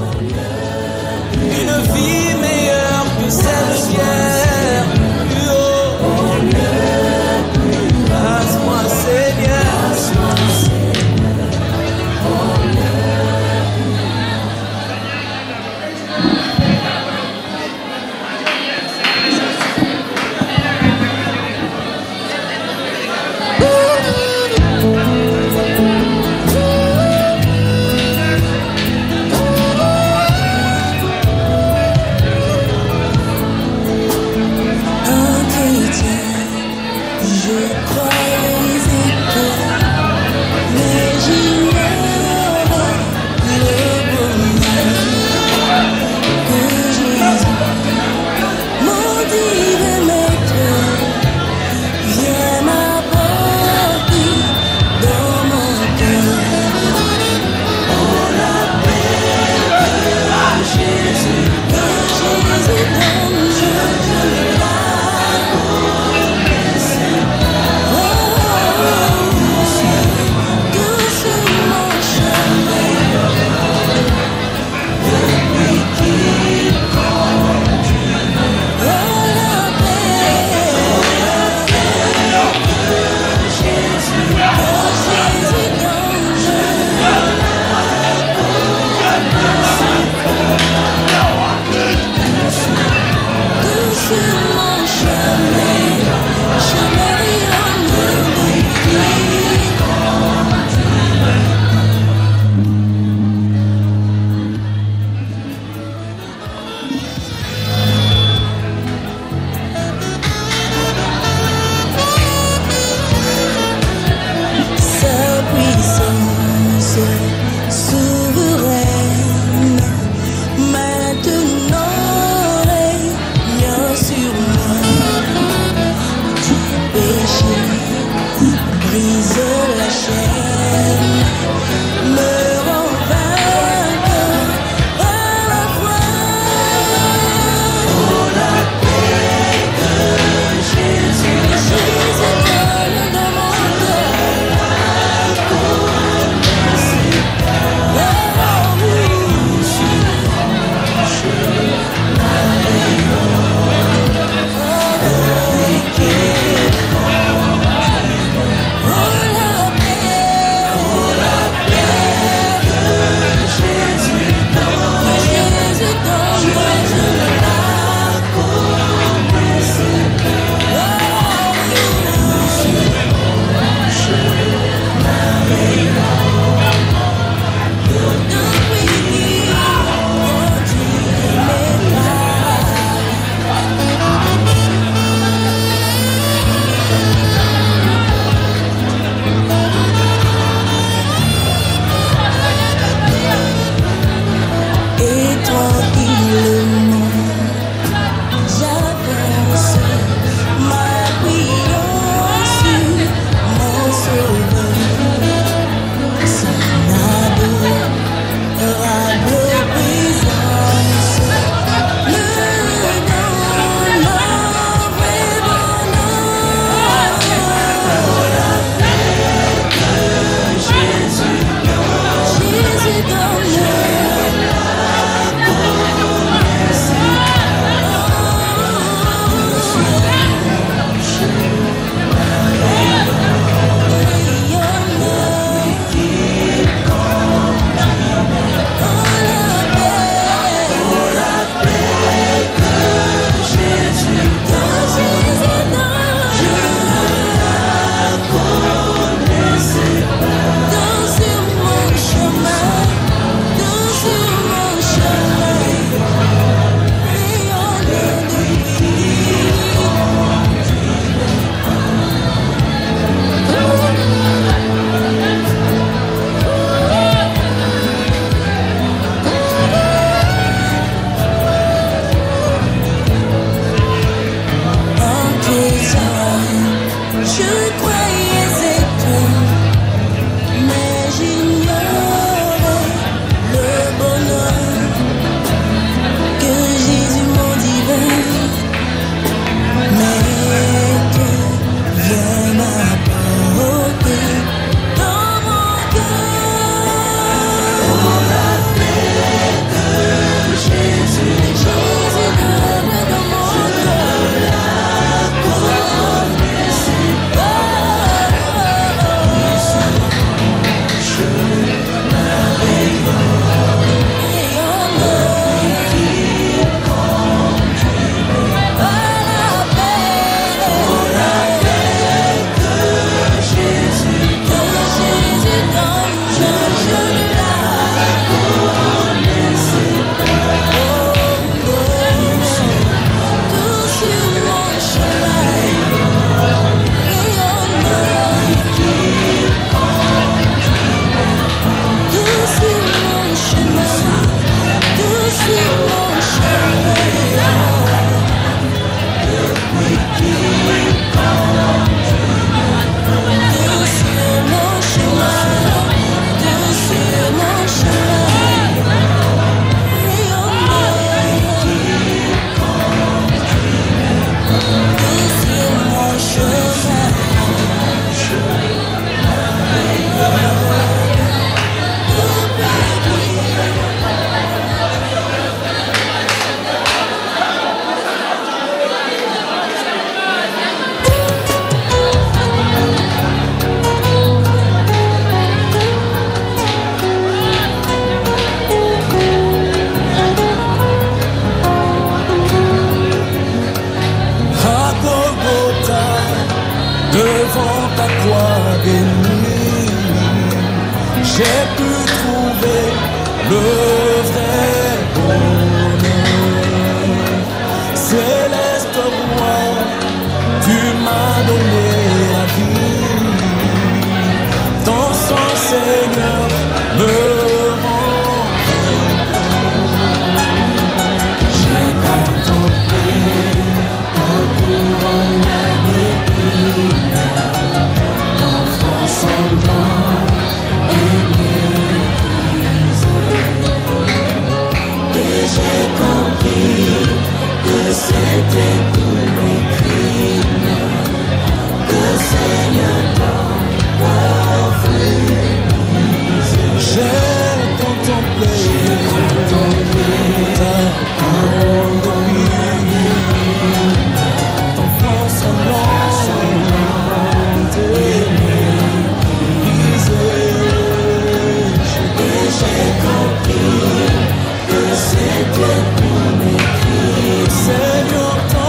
Seigneur, ton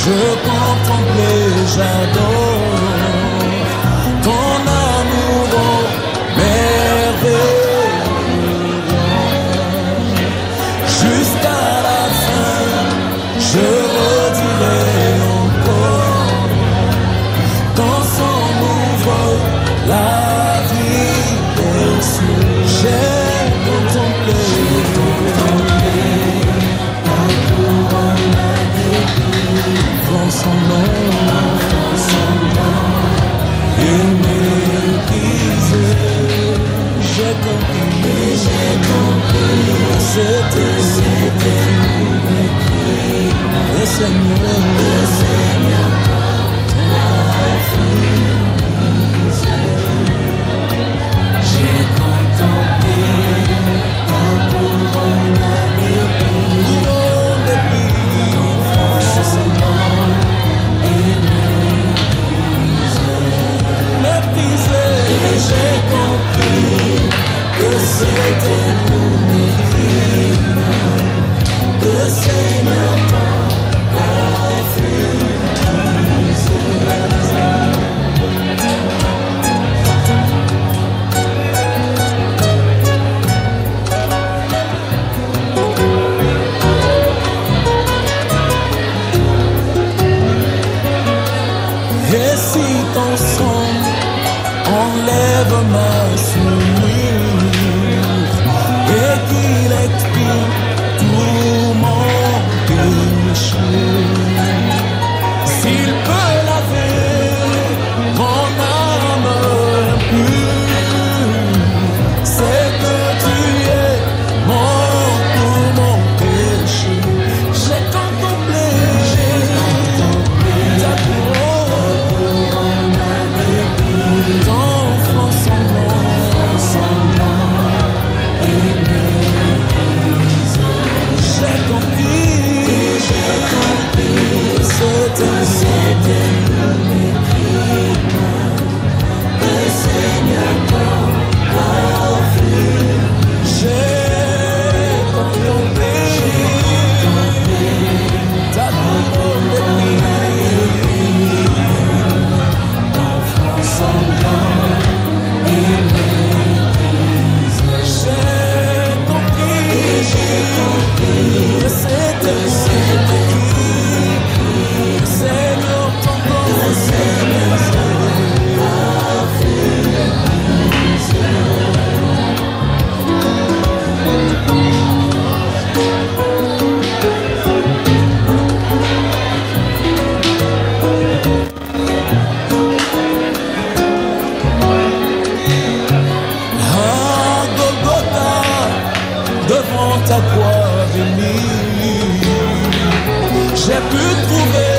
je contemple et j'adore ton amour merveilleux. Jusqu'à la fin, je redirai encore quand son ouvre la vie perçue. J'ai contemplé son nom et méprisé. J'ai compris, c'était le Seigneur, j'ai contemplé ta couronne à j'ai compris que c'était pour mes crimes, que le Seigneur m'a et si ton sang enlève ma souillure et qu'il expire tout mon péché, s'il peut laver mon âme impure, c'est que tu es mort pour mon péché. J'ai contemplé ta couronne d'enfant sanglant et méprisé. J'ai compris, c'était mes crimes, le Seigneur m'a offert. J'ai contemplé ta couronne d'enfant sanglant et méprisé. J'ai compris que c'était Seigneur, ton nom, devant ta croix bénie, j'ai pu trouver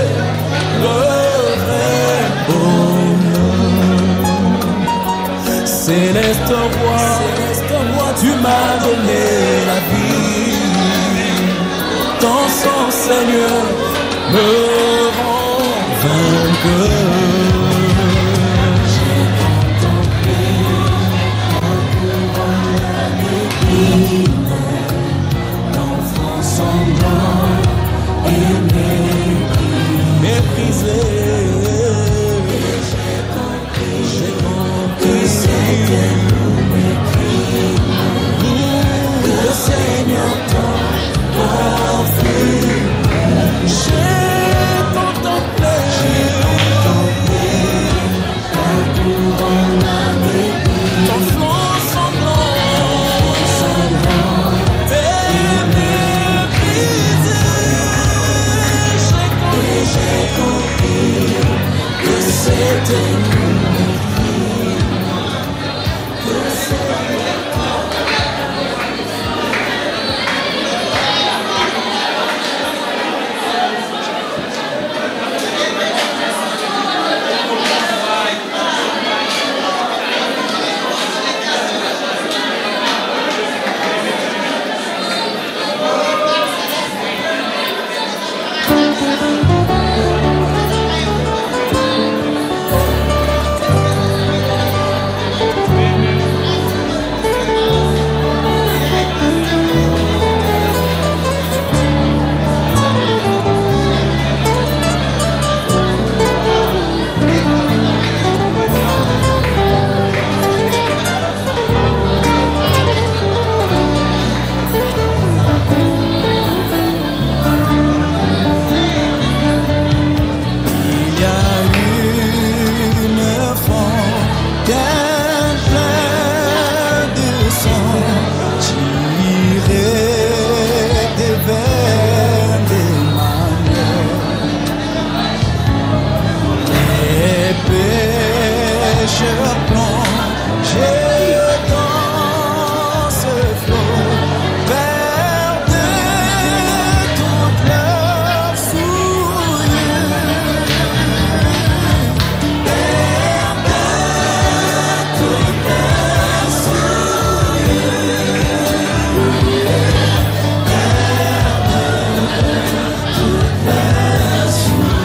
le vrai bonheur. Céleste roi, tu m'as donné la vie. Ton sang, Seigneur, me rend vainqueur. J'ai contemplé ta couronne d'enfant sanglant et méprisé. J'ai compris c'était pour mes crimes, le Seigneur t'a offert. J'ai contemplé je plonge dans ce flot, perdre toute leur souillure, perdre toute leur souillure, perdre toute leur souillure.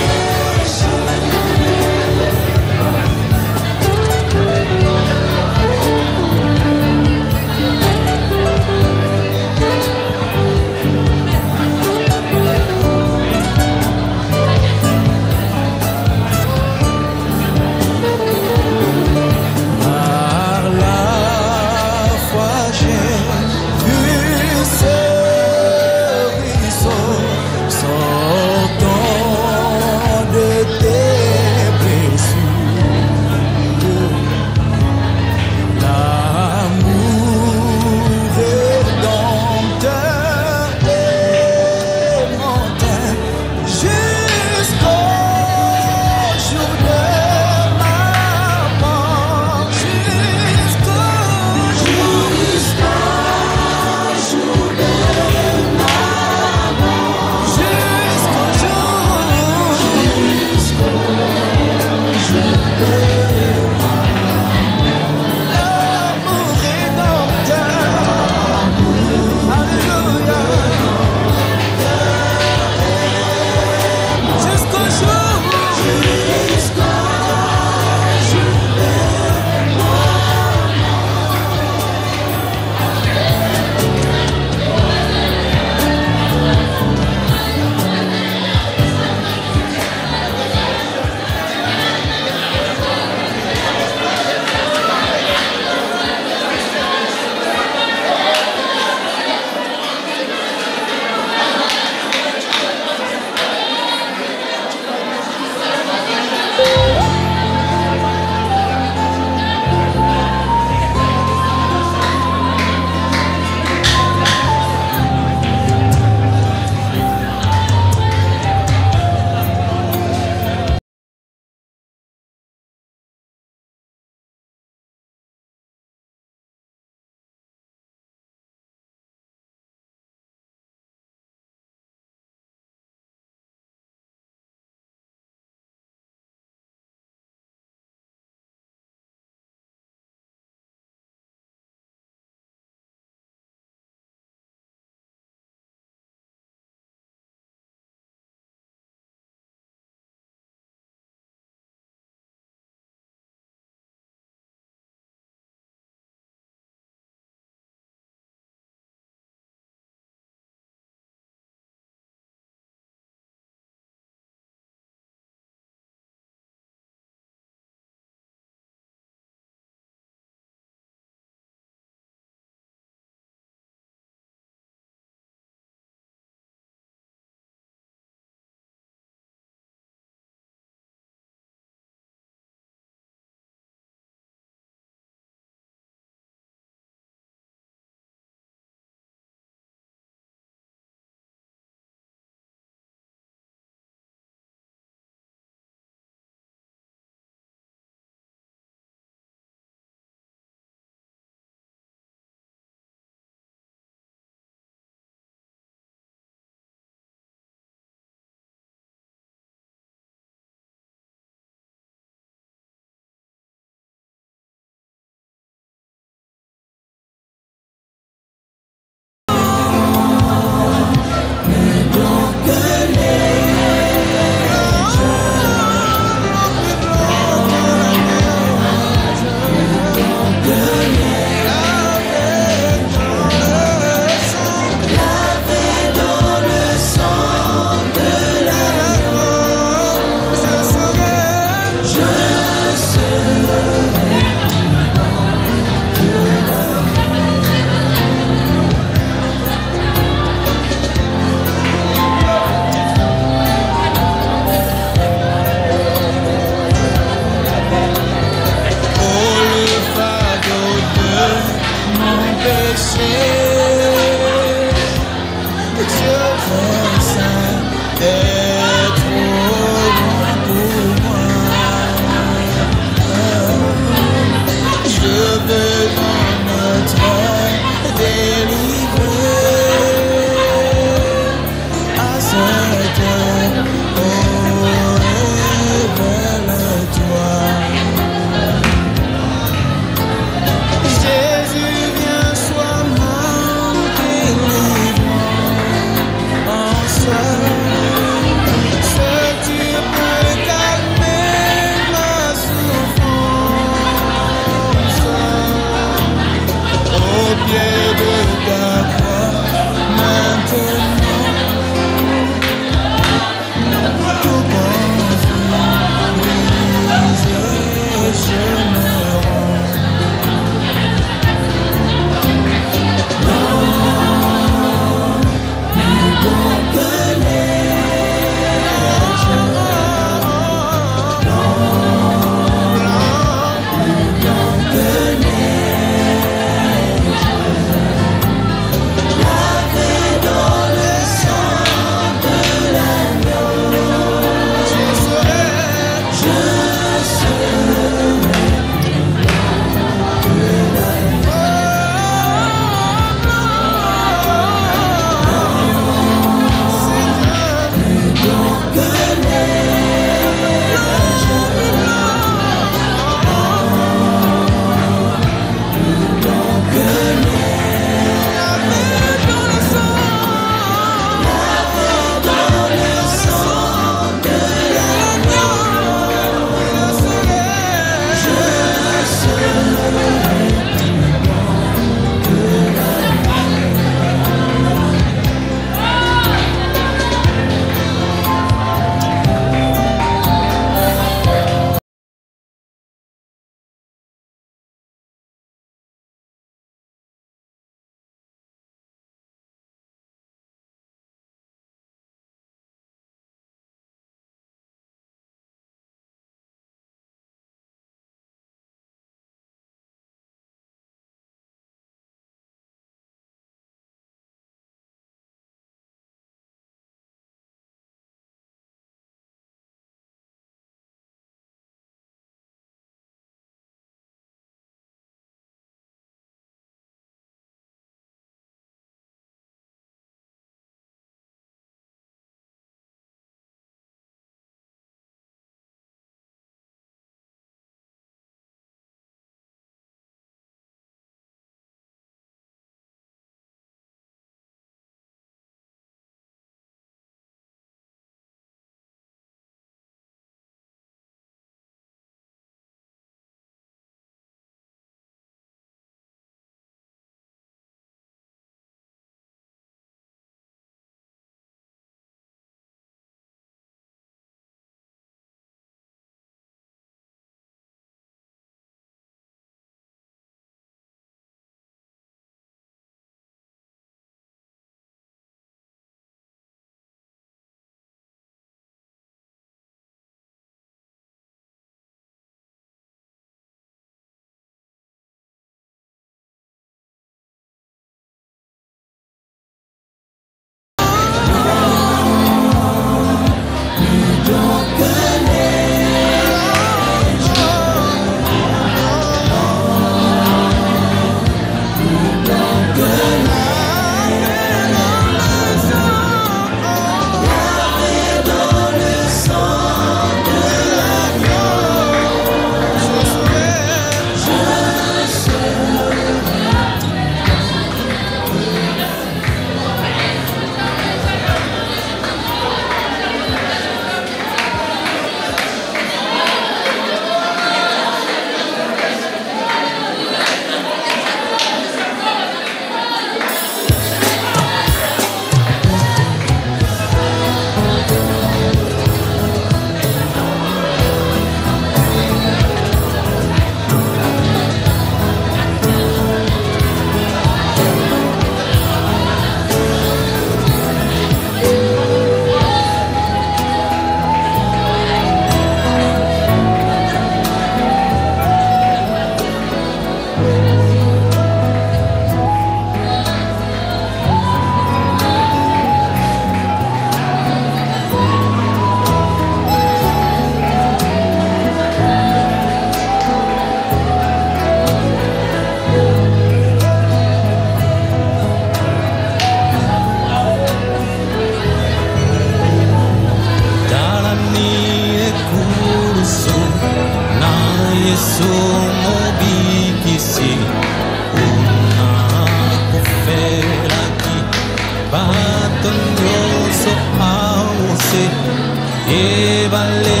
Nazale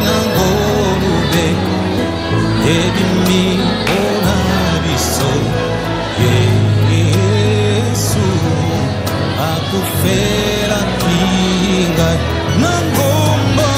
nangorube edimi ona biso Yesu akufera kinga nangomba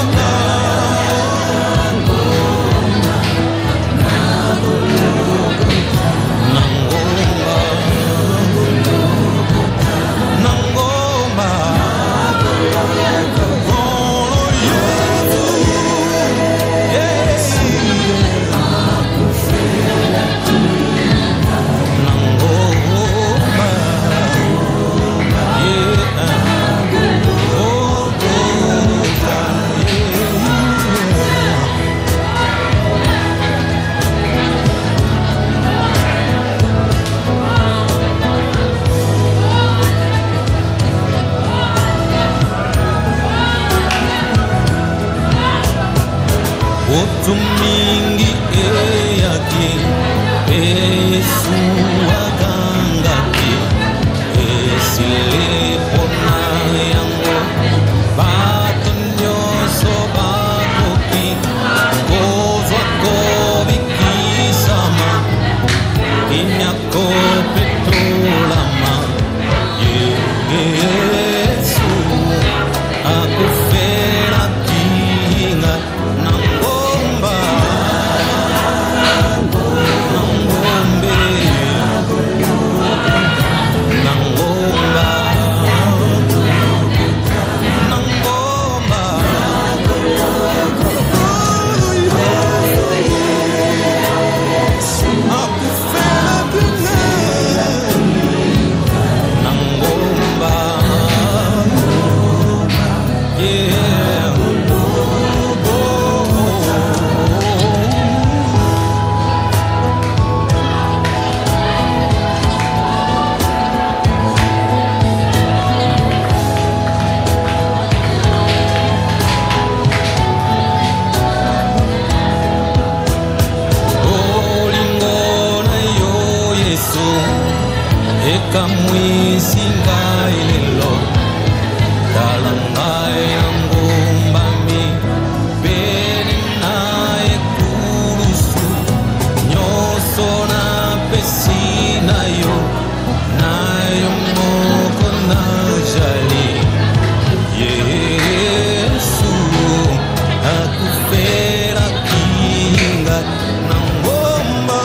Otumingi eyaki Yesu agangaki esile pona yango bato nyonso bakoki kozwa kobikisama kinyako petolama Yesu akufera kinga Kamwisi ngai lelo Talangai angumbami Beni na ekulusu Nyoso na pesina yo Na yo moko na jali Yesu akufera kinga Nangomba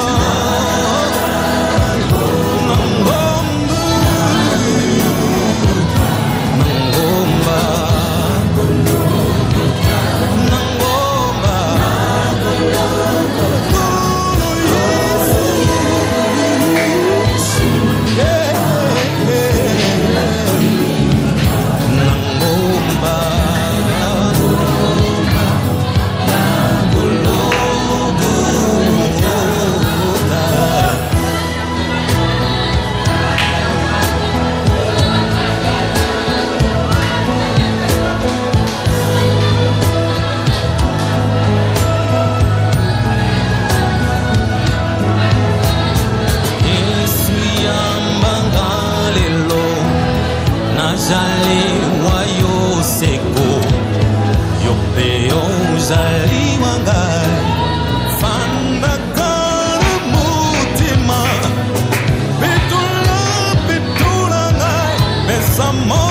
Nazali wa yoseko Yopeo zali wangai Fanda kara mutima Pitula ngai Besamo